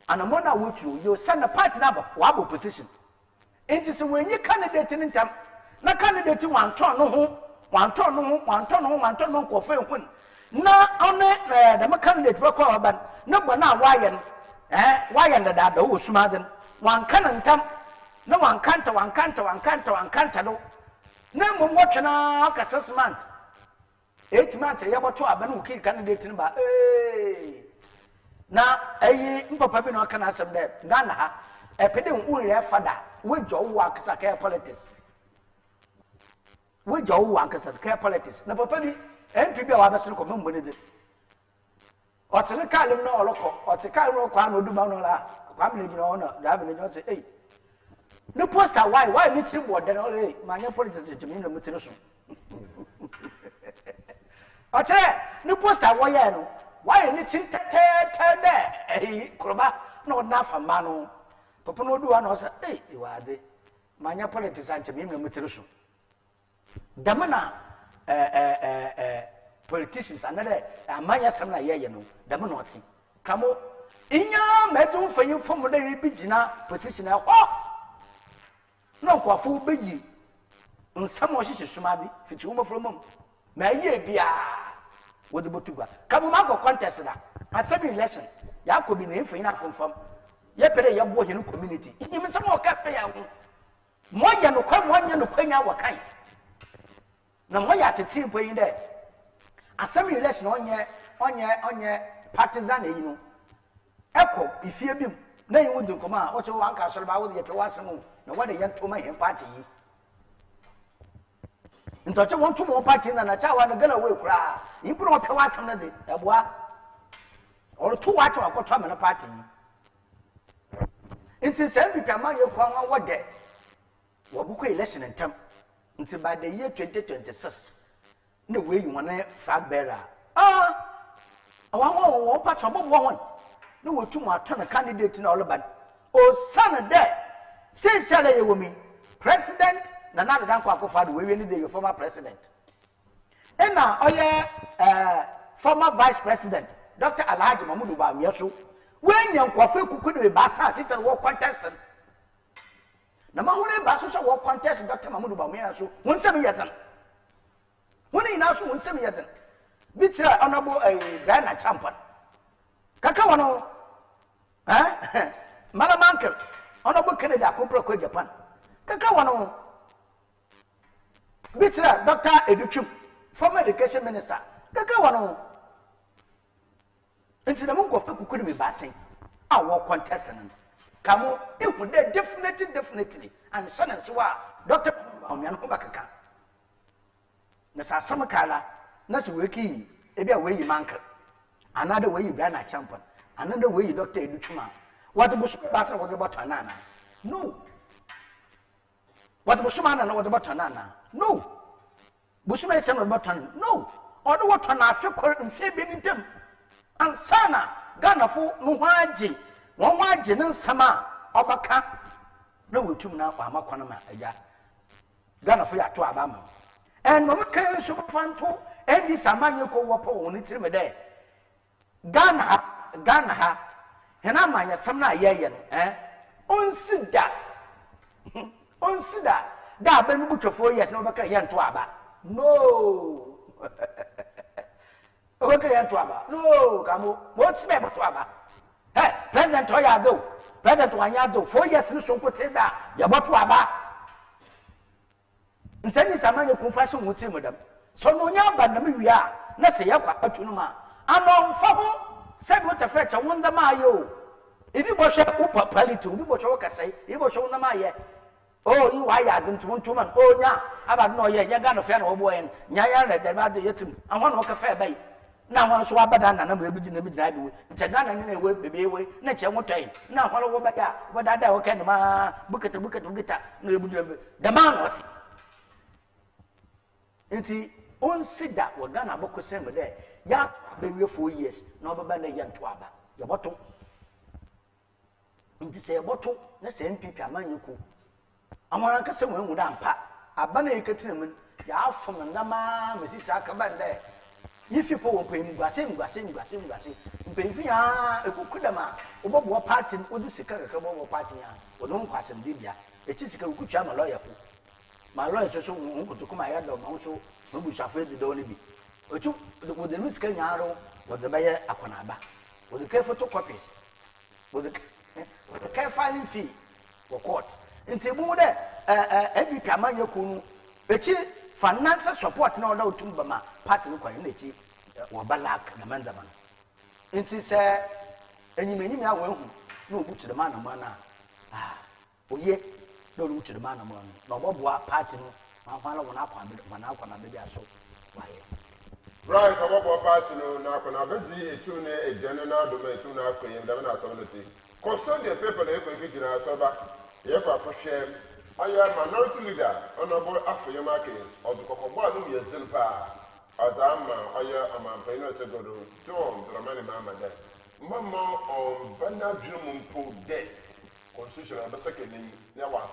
anomo na wotru yo send the party na wa opposition enti se wenyi candidate ni ntam na candidate wan ton no ko fe hun na one the candidate ba ko aban na gbo na wayen wayen da wo sumaden wan kanantam na wan kanta do na mo wotwena ka 6 months 8 months ya boto aban wo ki candidate ni ba na ayi mpapa bi no kana asem de Ghana ha epede unre fada we jo wo akasa ka politics na papa bi MPP wa be se ko membo ne de otene kalem na oloko otikal ro kwa na oduma no la kwa me jina ona da be ne jo say eh no poster why me tiri board na ole manya politics je me no mutiri so oche no poster wo ya no why ni tiri tete de kroba no na fama no papa no duwa na o say eh iwade manya politics anche me no mutiri so damana politicians another amanya samna yeye no dam no oti kamo inya metu fanyin fomu da bi gina position ho no kwafo beyi nsam o hihye sumade fiti wo mafromom ma ye bia wodi botugwa kamo ma go contest da asabi election ya ko bi na fanyin afomfam ye pere ye bo hinu community ihim sam o ka fe ya ho moya no kwanya wakan na moya tete mpoyin de asem election onye partisan eyi no eko ifie bim na yin wudi nkoma o se wan ka so ba wudi ye pe wasem na wade ye ntoma ye party yi ntoche won to mo party na cha wa na gana we kura yin pro o pe wasem na de eboa o to wa cha wa to na party yi nti se MPP amanye kwa wan wode wo bu ko election ntam nti by the year 2026 no way you want flag bearer one patron one no we too much turn a candidate in all about son there say sale women president na na dan kwa ko fadu we need the former president and now former vice president Dr. Alhaji Mamudu Bamiyaso when yan kwa fe kuku de ba sa say wo contest na ma wona ba so wo contest Dr. Mamudu Bamiyaso won se me yetan woni na so won se me yetan bitra honorable Ghana champion kaka wono Madam Uncle honorable Canada Kumpro ko Japan kaka wono bitra Dr. Educhum former education minister kaka wono nti na mo ko fe kuku me ba sen a wo contest nan Kamo, it would definitely, and son and so Doctor Omianobakaka. Nasa Samakala, Nasa Wiki, maybe a way you manker, another way you brand a champion, another way you Doctor Educhuma. What the Bush Bassa was about Tanana? No. What Bushman and what about Tanana? No. Bushman said about Tan, no. Or what Tana Fiko and Fabian in them. And Sana, Ghana for Muhaji, one margin and Sama, Obaka. No, we took now for Makonama, Ghana for ya to Abama. And Mamaka super fun too, and this Amaniko Wapo on it in a day. Ghana, and I'm my Samna Yayan, Unsida. Unsida. Da Ben Butcher 4 years, no Baka Yan Tuaba. No. Okay, Tuaba. No, Kamu. What's me about Tuaba? Hey, President Toyado. President Wanyado, 4 years in so put that. Yabatuaba. And tell me some confession with him, madam. So no yaba, Namibia, Nasa Yaka, Tunuma. I'm on Fabo. Said what the fetch, I wonder Mayo. If you watch up Palito, you watch what say, you watch on the Maya. Oh, you are them to 1 months. Oh, yeah, about no, yeah, you're gonna fair no boy and Yaya let them out the yetum. I want to walk a fair bay. Now, one swab and I'm able to name it. It's a gun and away, baby, away, nature what time. Now, what over back, what I can, book at the man was it. It's on sit that we're gonna book a same day. Yeah, baby, 4 years, no, but a young twaba. Your bottle. It is a bottle, let's send people a man you cool. I'm one of the would ampa. A banner catin, ya from a nama, Mrs. Akabande. If you will pay Gassim, Pavia, a Kukudama, or what party would the second party, or don't pass him, Dibia. It is a good cham a lawyer. My lawyer so won't to come my head also, who was afraid the only be. But you with the Miss Kenyaro was the Bayer Akonaba, with the careful photocopies, with the care filing fee for court. In Tibude, every Kamaya Bechi, financial support no doubt to Bama, party quality, or Balak, the Mandaman. It is and you may know no good to the man of mana. Ah, oh, yet, no root to the man of man, no Bob party, my father will not come on a baby. So, why? Right, I want party no now can I busy a tune a general domain to now for him, the nationality. Custodian paper, they could get in our sober. Yes, shame. I am minority leader, honorable after your markings, or the Cocoba, yes, Zilpa, as I'm a painter to go to Tom, the money mamma there. Mamma on Bana Jumum Pool dead. Constitution of the second name, there was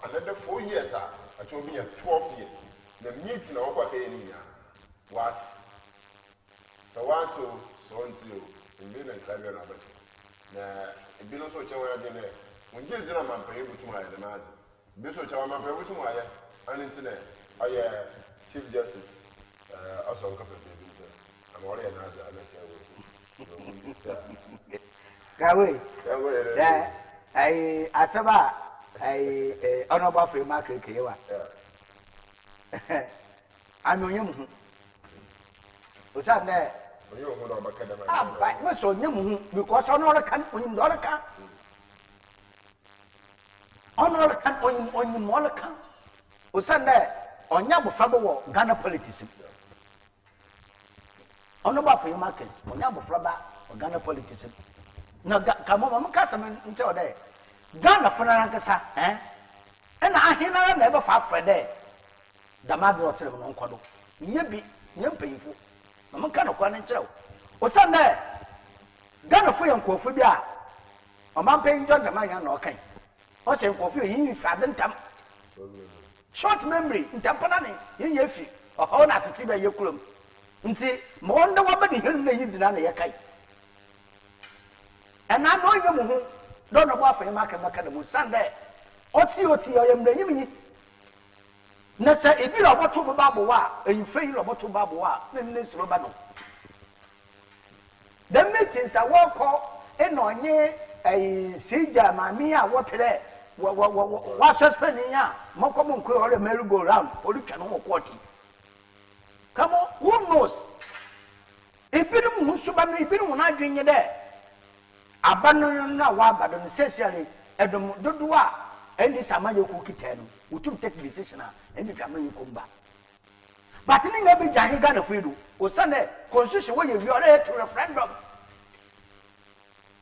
another 4 years, I told me 12 years. The meeting of what they need. What? So, 1, 2, 1, 2, in being a career of it. Now, it be also showing when you did not pay to my demand, Bishop Chairman, to my and internet, I Chief Justice, also a couple of days. I'm already another. Gawe, I Asaba, I honorable for market. I'm on you. Was that there? Ah, but so you because on all account when you don't account. On you Molaka, who Sunday on Yabu Frabo, Ghana politics. On about for your markets, on Yabu Fraba, or Ghana politics. No, come on, Cassaman until there. Ghana for Nankasa, eh? And I never fought for there. The mother of Simon Kodo. Yebi, painful. No kind of one inch. Or Sunday Ghana for your Kofubia. A man paying John the man, okay. What's your coffee? You father come. Short memory in Tampanani, in Yefi, or all at the Tiba Yokulum. And see, more than one body, you need to Yakai. And I know you don't know what for your market Macadam Sunday. Oti, I am the Yimini. Nessa, if you are what to Babawa, and you fail about to Babawa, then this Robano. The meetings are walk call and on ye a Sija, Mamia, what today. What's suspending ya? Mokomun could a merry go round, or you can know what. Come on, who knows? If you don't Musuban, if you don't want to drink there, abandon now, but essentially, edom dodo a endi samaye ko kita no wotum take decision a endi twamaye ko mba but ni nga bi jahi Ghana freedu o sane constitution wo ye wi ora to referendum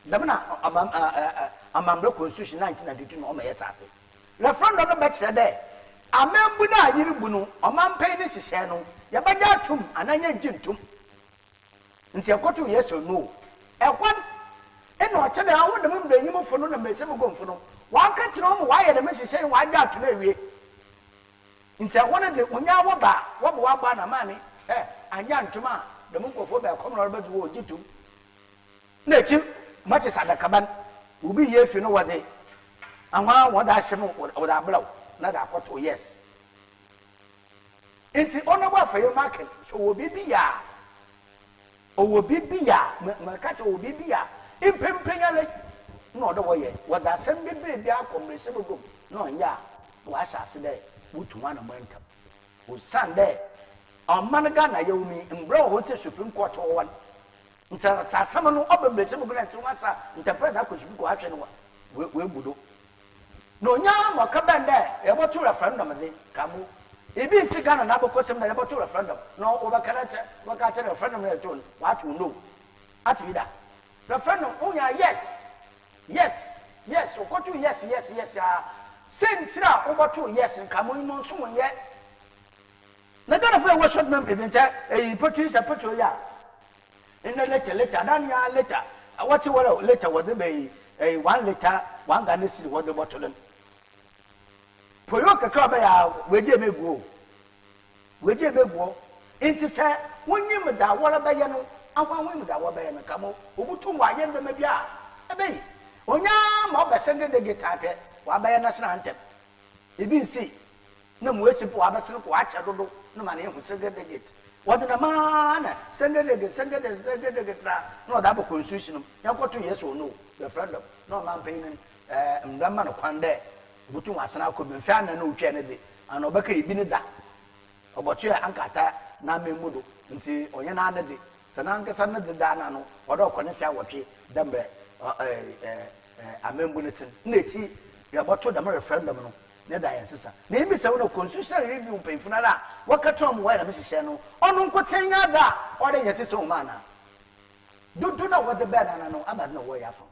dabna amambre constitution 1992 no o ma yetase referendum no be kire de amembu na yiri bu no o man pay ni hihye no ye baja atum ananya gintum nti ekoto yes or no ekwan eno o kire awo de mbe enyim fo no na mese go mfo no wa ka kire o mo wa ye de mehihye wa aja atum awie nti ekwan de onya wo ba wo bo wa ba na mani anya ntuma de mo nkofo ba kom na bedu wo gitum na echi machi sadakaban ubi ye fi no wode anwa woda hye no woda ablaw na da kwato yes nti onobo afaye market so wo bibia maka to wo bibia impempanyale no odo wo ye woda sem bibire bia akomrese bogom no nya wa asase de wutuma na mantam wo sande amanaga na yewumi mbra wo te supreme court wo wan nta asama no obembeche mo grant no asa interpret that question ko ahwe no we budo no nya mo ka bende e botu referendum de kamu ebi si Ghana na bokosem na e botu referendum no obakara che waka che referendum na to what we know atida referendum unya yes okotu yes sentira obotu yes kamu no nso mo ye na Ghana for we short man peventa e potu ya in the later dan ya later what you were later was the 1 liter 1 Ghana cedi was the bottle poyo kakra ba ya weje meguo inti say wonyim da wora ba ye no akwan wonyim da wora ba ye no kamo obutu wa ye ndem bia ebe onya ma obesende de gitape wa ba ye national anthem ebi nsi na mu esipo wa besene ko ache dodo na ma na ehu sende de git what the man send the tra no that be constitution yakoto yes or no referendum no man paying mdama no kwande butu asana ko be fa na no twa ne de ana obaka ibi ne da obotu ya ankata na memudo nti onye na ade sana ankasa ne de da na no odo ko ne fa wotwe dambe amembu ne tin na eti ya boto da referendum no ne da yen sisa na imi se wono constitutional review pemfuna la wakatom wa na mehye no onu nkotenya da ore yesise o mana dudu na wo de bed na no abad na wo ya fo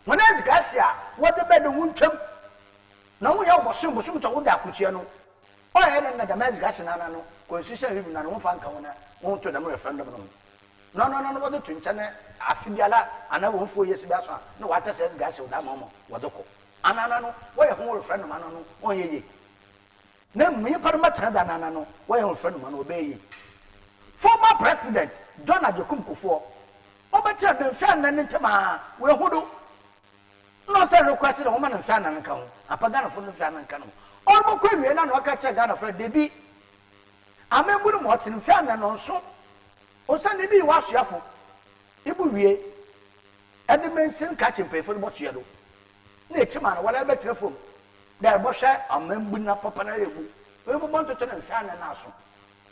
wona ezikasia wo de bed wuntwam na wo ya bosom to wo da akuchie no o ye na da mazikasia na no constitutional review na no fa nka wona wo to da referendum no wo de tunchane afibiala ana wo fo yesi ba so na wa ta se ezikasia wo da momo wo de ko anana no wo ye ho referendum anano o ye na me parma tada anana no wo ye ho referendum anano obeye former president John Ajokum Kufuor obetira de mfa nan ntema we hodo no say request the woman mfa nan kan ho apagana fo mfa nan kan ho orbo ko wie na no ka che Ghana for debi ameburu mo tin mfa nan no so o sa ne bi wa soafo ibu wie ede mensin ka che pefo bo tuedo na echima na wala be telefon da bo hwe amambu na papa na yebu we bo bonto to na mfa na aso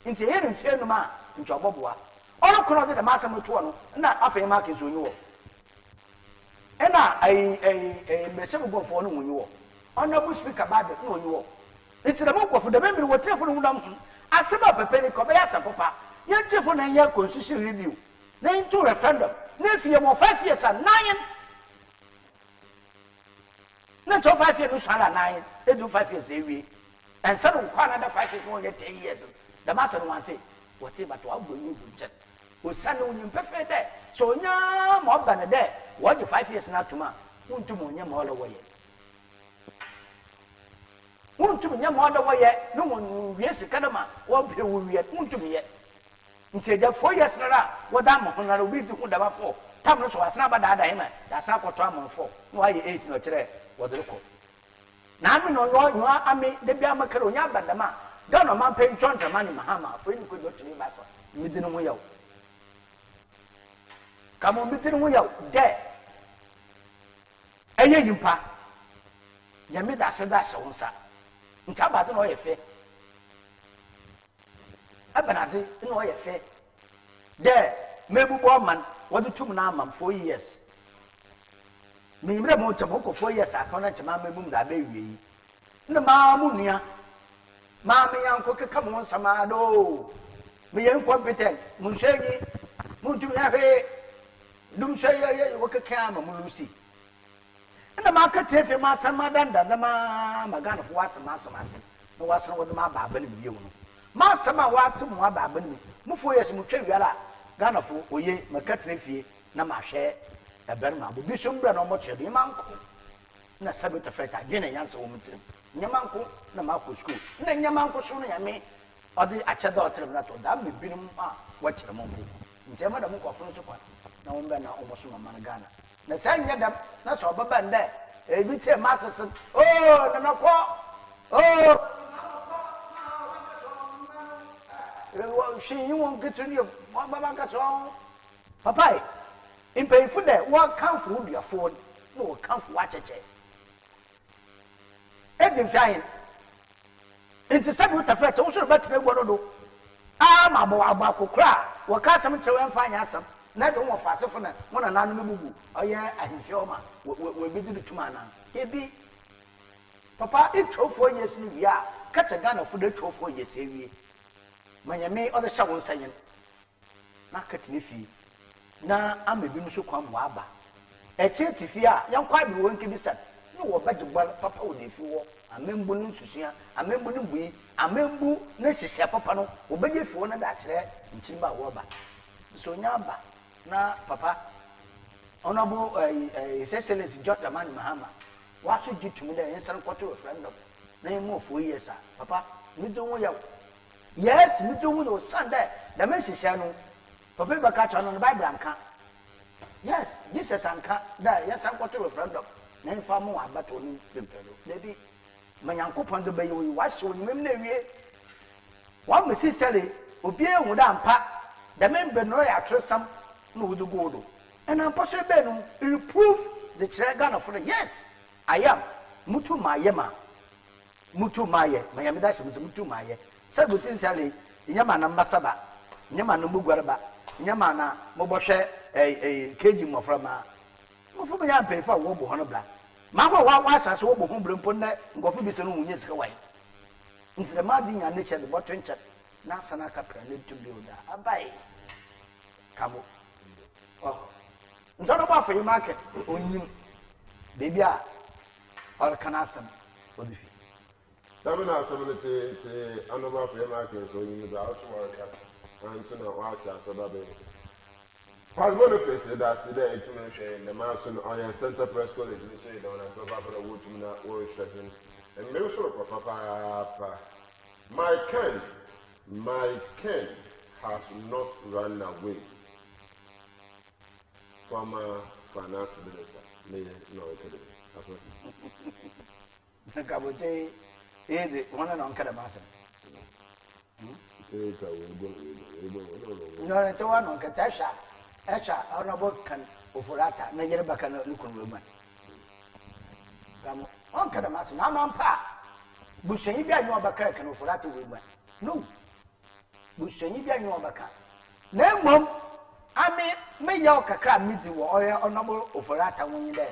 nti ye mfe no ma nti oboboa oro kono de ma asem to no na afei ma ke so nyi wo ena ai mese bo fo no nyi wo ona bu speaker ba de no nyi wo nti da mo kwofo da be wo telefon no ndam asema pepe ni ko be ya papa ye telefon na ye constitution review na into referendum na fie mo 5 years and 9 na to 5 years no sala 9 e do 5 years ewie and so no kwa another 5 years more 10 years the master no want say what say but wa go you budget o sanu nyim pepe de so nya mo ba ne de what the 5 years na tuma untu mo nya mo lo wo ye untu nya mo do wo ye no mo wie sika de ma wo be wo wie untu ye nti ja 4 years na wo da mo na ro bi ti hu da ba 4 tam no so asna ba da da hima da sa ko to am 4 no wa ye 8 no kire wo de ko na mi no yo ami de bia makaro nya bandama dono man pe nchonta mani mahama afo ni ko do tumi basa mi dinu mu yaw kamo mi dinu mu yaw de eye yimpa ya mi da se wonsa ncha ba de no ye fe abanade no ye fe de mebubo man wo de tum na am 4 years me mre mo chamo ko 4 years aka na chama mebum da ba wi na ma mu nua ma me yanko keka mo nsama do me yan competent mun sheyi mun tu ya he dum sheyi wo keka ma mu lusi na ma ka tefe ma sama danda na ma magana fo wat ma sama ase na wasan wo ma ba ba ne biye wo ma sama wat mu ba ba ne mu fo yes mu twa wiara Ghana fo oye makatene fie na ma hwe eber ma bi so mbra na mo chede manko na sabe ta feta gene yanse wo mtirim nyamanko na ma ko school na nyamanko so no yame odi acheda otrem na to da me binum a wa kire mo mbo nti ma da mo kwafo so kwa na wo mbra na o mo so ma na Ghana na sa nya da na so baba nde e bi tie ma sesen na na ko she you won't get to you baba ka so papa in pay for that what come for your phone no come for watch cheche e fine into sabu ta fret wo so betre gbodo do ma bo agba kokra wo ka sam chewe mfanya asam na de wo fa asefo na mo na nanu mebubu oye ahimfe o ma we bi di tuma na e bi papa it 4 years ni wi a ka che Ghana for the 4 years e wi manyame o de sha won sanyen na katini fi na amebi no so kwam wa aba e che tifi a yan kwa bi won kibi sat no wo baje bal papa o de fi wo amembu no susua amembu no bui amembu na hihia papa no wo baje fi wo na da kire nchimba wo ba so nya ba na papa honorable excellency Dr. Mani Mahama wa so gitumi da yen san kwato referendum na yin mo 4 years papa mi do wo yawo yes mi do wo no Sunday da me hihia no papa ba ka no Bible anka yes Jesus anka da yes san kwato referendum na nfa mo abato ni pempelo debi manyankopon do bayi wa hye wo nyem na wie wa mesi sele obi ehu da ampa da membe no ya atresam no wudu godo and am paso be no reprove the Ghana for yes I am mutu mayema mutu maye mayami da shi mutu maye sabutin sele nyama na mbasaba nyama na mugwarba nyama na mobohwe keji moframa moframa ya pe fa wo bo hono bla ma wa asase wo bo ho brempo na ngofo bi se no munye sika wai nti ma di nya nature the bottom chat na sana ka prane to build abai kamo oh ntono ba fa market onyim baby a or kanasam odifi Damina asability to another for your market so you the out work and to know what you said about Pastor face that today to mention the Mason on Center Press College in the shade on a sofa for the wood to not worry stretching and maybe so papa my Ken has not run away from a finance minister. No, Kabote is one and on Kadamasa. No, it's one on Katasha. Esha honorable kan ofurata na yerba kan lukun woman kam on kada mas na mampa bushenyi bia nyo baka kan ofurata woman no bushenyi bia nyo baka na mom ami me yaw kakra midi wo oye honorable ofurata wonyi de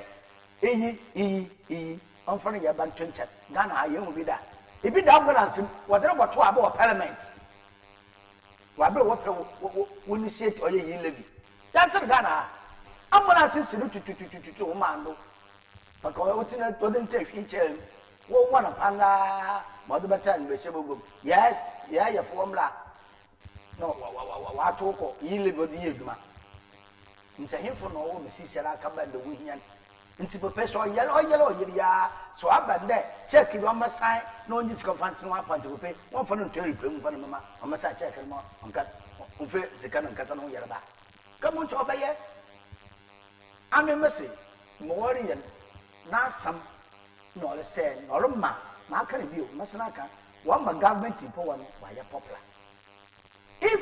eyi on fana ya ban twencha Ghana aye hu bi da ebi da ambulance wadere boto aba parliament wabe wo initiate oye yi levy that's Ghana. I'm gonna say to Mando. But what's in it? Don't take each one of Panga, Mother Batan, Beshabu. Yes, yeah, your formula. No, what talk, you live with the Yigma. Into him for no, Mrs. Sarah come back the weekend. Into Professor Yellow, yeah. So I've been there. Check it on my side. No one is confined to 1 to pay. One for them to bring one mamma. On my side, check him on cut. On face the cannon Casano Yerba. Come on to obey. I'm a mercy. Morian, not some, nor a say, nor a ma, Mark review, Massanaka, one my government in Poland by a popular. If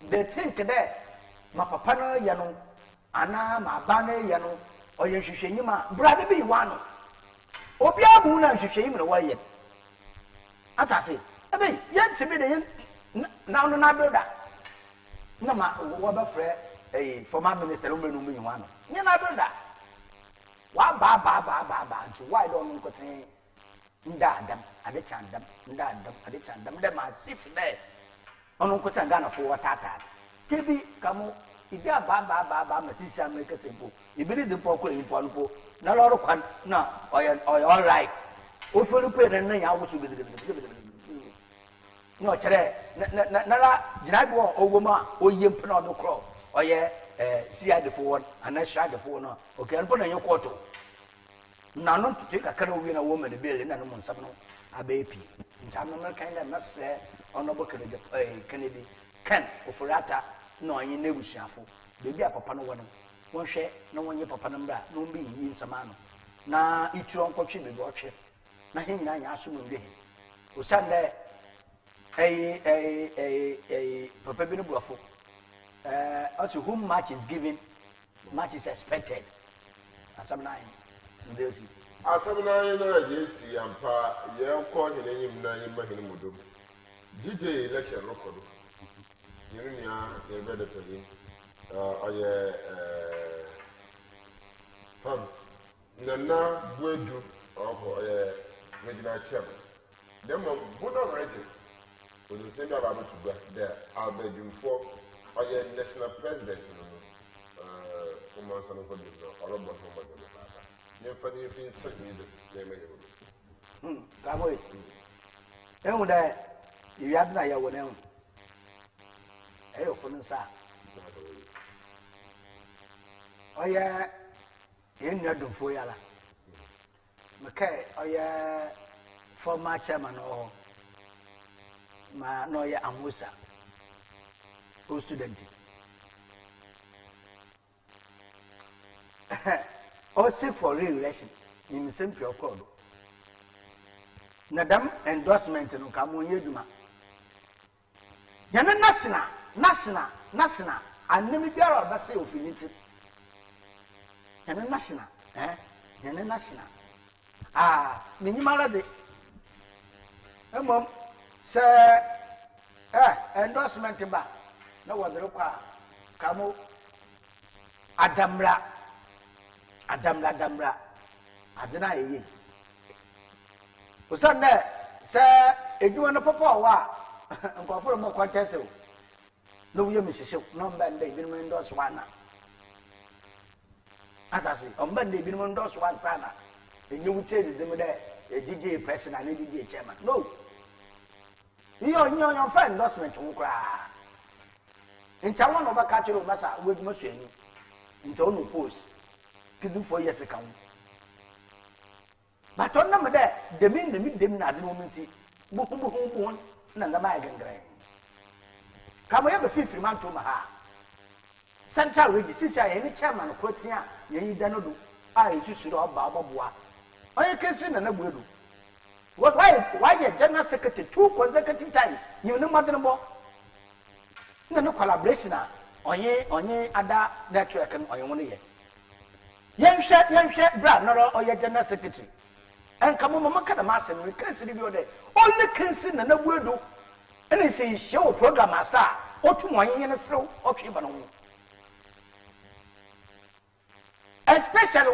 they think that my papa yano, Anna, my banner yano, or you should say, brother be one. Opia Buna should shame the way yet. As I say, I mean, yet to be the now no brother. No matter what a former minister, one. You never that. wa ba nti why don't nkote nda adam ade chandam nda adam ade chandam de massive there ono nkote Ghana for watata kebi kamo ibi ba masisi America sempo ibiri de poko impo anpo na loro kwan na all right o folu pe na ya wo so gede no chere na la jinago owoma oyem na odo kro oye sia de fo won ana sha de fo no okay anpo na yekoto na no to take akara wi na wo ma de bele na no nsam no abepi nsam no kan na se ono bo kede Kennedy kan ofurata no anyi na ebusuafo bebi a papa no wono won hwe na wonye papa no mbra no mbi yi nsama no na ituro nkotwe bebi otwe na henyina nya aso mu ndwe osande papa bi no buafo also whom much is given much is expected asamna ndesi asamna na jesi ampa ye ko hinanyim na yimba hinu mudum DJ election record Yerinia David Tony oye Nana Buedu oye regional chairman dem bono ready we will send about to go there Albert Jumfo oye national president Oman Sanu ko do orobo to mo do baba nem fa ni fin so ni de me yebo kaboy ewu da ya na ya wona ewu ayo funu sa oya yen do fo yala makai oya former chairman o ma no ya amusa o student o seek for re-election in simple code nadam endorsement no ka mo yeduma yana national anemi biara ba say opinity yana national yana national minimala de emom se endorsement ba na wodere kwa kamo adamra adina yeye osande se edwuma no papa wa nkoforo mo contest o no wiye misese no mbande bi no endorse wana atasi o mbande bi no endorse wan sana enyewutie de dem de DJ president and DJ chairman no yo fa endorsement wo kra nta won no ba ka chiro masa weduma suani nta onu post kidu 4 years kan but on na de dem na ade no minti bu na ngama gangare kamo ya be fifiri man to ma ha central region sisia ye ni chairman kotia ye yi danodo a yi suru oba oboboa oye kesi na buedu why ye general secretary 2 consecutive times you no matter bo na no collaboration onye ada network no oye wono ye yenhwe bra no oye general secretary en kamo mama kada masem we kesi bi ode only kesi na buedu ene say show program asa otum onye ne serew otwe ba no especially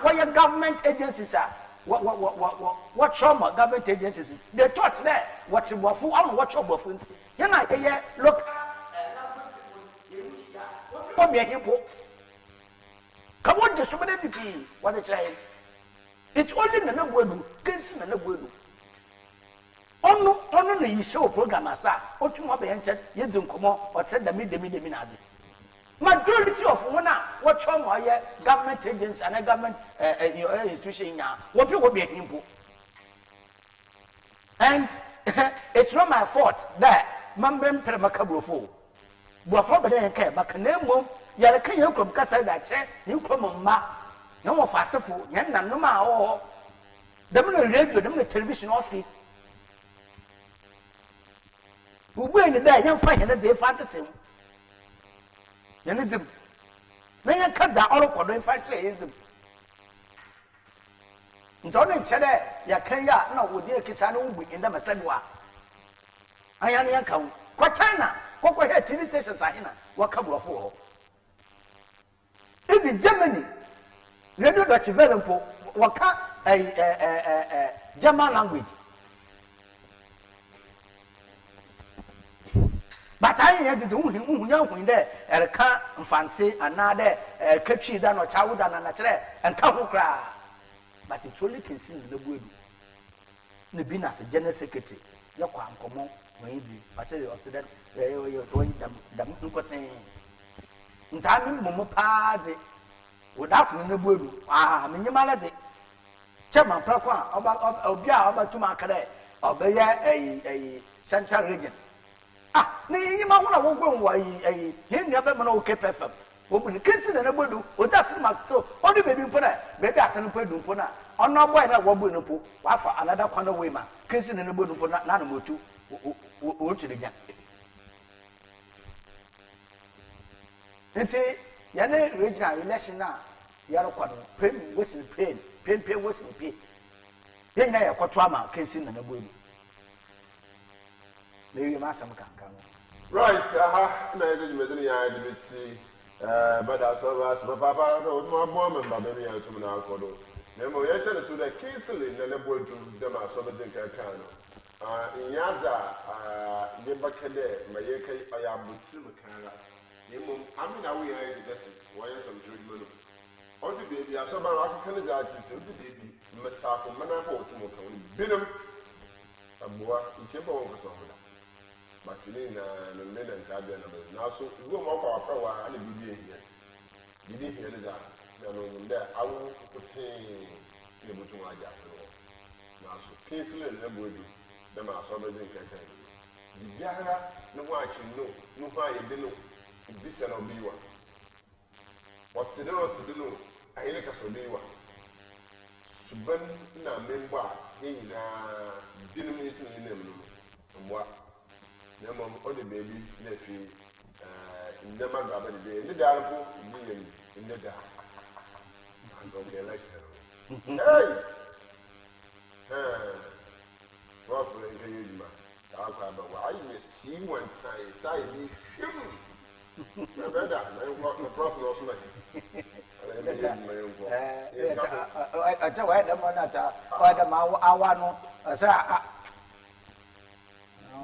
when your government agencies are what trauma government agencies they thought that what you wafu am what you wafu you na ye look what me hipo come on the so many people what they say it's only na buedu kensi na buedu onu na yisho program asa otum obe yenche yedin komo o said demi na ade majority of wona what trauma ye government agents and government institution nya what people be himpo and it's not my fault that mambem premacabrofo buafo be den kai bakanemo yare kan yankom kasa da che ni kom ma na wo fasefo yen nanom a wo dem na radio dem na television o si ubu eni da yen fa yen de fa tetem yen dim na yen kaza oro kodo en fa che yen dim ndo ne chere ya kan ya na wo de kisa na ubu inda masadwa anya ne kan kwa China kwa he TV stations ahina wa kaburofo ho even Germany radio Dutch Welle mpo waka German language but I had to who there can fancy and nade catchy than or child and a chair and come cry. But it's only concealed the wood. The being as a general secretary, your come when I tell you that you're going them saying. In time, Momo party without the wood. Ah, minimality. Chairman Procua about to mark a central region. Ah, ni ma wona wo gbo wa yi hin ya be mo no ke perfect wo bu ni kesi na bo du o da sin ma so o di baby mpo na baby asan po du mpo na ono boy na wo bu no po wa fa another corner way ma kesi na bo du mpo na na mo tu o chiri ja enti ya ne regional election na ya ro kwado pem wesin pain pem wesin pain ye na ya kwato ama kesi na bo du. Maybe Master can right, no, I didn't see, but I saw us, my papa, my mom, and baby, I told me now, Kodo. Nemo, yes, and so the Kinsley, and the boy to them are some of the Cano. In Yaza, Nebakade, Mayaka, I am with Silmacana. Nemo, I mean, now we are just why some treatment. All the baby, I saw my African artist, the baby, Massacre, Manabo, Binum, a boy, in Chamber of Something. But in the men and cabin, now so you go more for a power and be here. You didn't hear that. There, I will put in able to my jack. Now, so Kinsley and everybody, them are some of them can tell you. The Yara, no watching, no fire, you know, this and be one. What's the note to do? I like us to be one. Suban, na member, he didn't meet me in them. What? Nemo only baby nephew in the man of the day in the dark in the dark. Okay, like hey! What for a huge man? I may see one time, style me. My brother, my prophet also made. I tell you, the monitor, or the Mawano,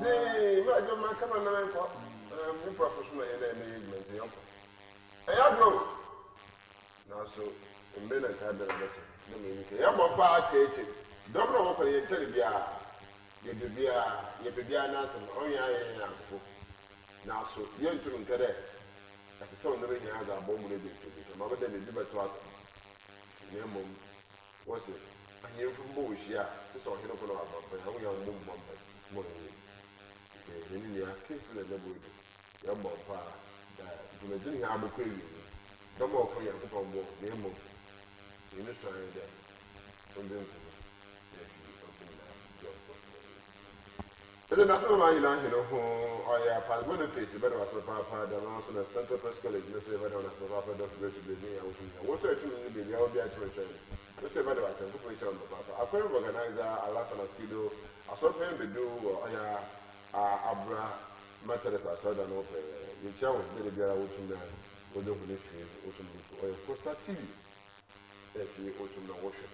Hey, my come on, I'm professional management. I have no. Now, so in men and had the letter. I'm a party. Don't know what you tell you be a nurse and only I am. Now, so you're to look at it. As a son of the ring has a bomb ready to be. My mother did better to us. Near mom, what's it? I hear from Bush, yeah. This all here for our bumper. How we are moving. In the case of the wood, your mom, that you may do have a queen. No more for your people, near move. You know, sorry, that from them. But that's not my land, you know, or your father will face better as a papa than also the Central Press College. Let's say, better as a papa does go to be near. What's your two in the baby? I'll be at your return. Let's say, better as a corporation of papa. A parent organizer, a last on a skido, a sort of we do, or Abra Methodist as well than open. You challenge the girl with the ministry, or Costa TV. If you open the worship,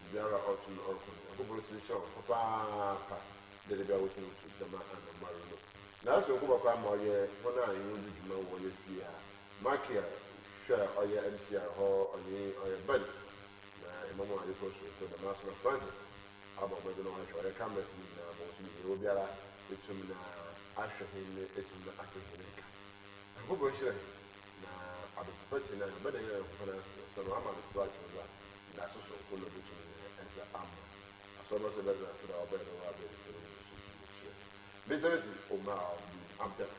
there are also orphans. I go to the show, Papa, the girl with the man and the Marino. Now, so go back my year, when I know what you see. Markia, share or your MCR or your buddy. Mamma is also to the Master of Francis. About whether or not I come with me now, but you will it's in Asher, it's in the Africa. I hope I should. Now, I'm putting a better for us, so I'm on the flight of that. That's also full of it as the armor. I saw much better for our better rather than business or now, I'm there.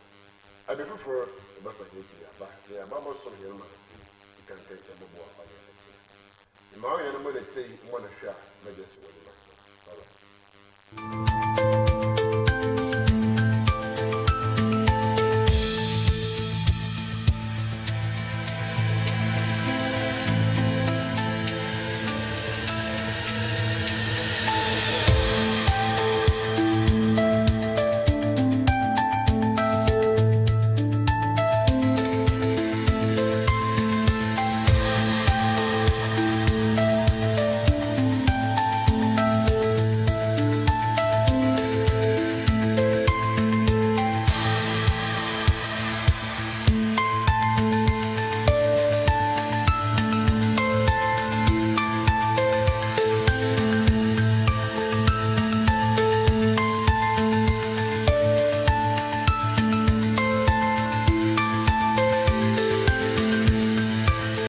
I prefer the bus I hate you, but yeah, I'm also here. You can take a mobile. The Mario, I'm going to say, one shot, maybe it's what you like. All right.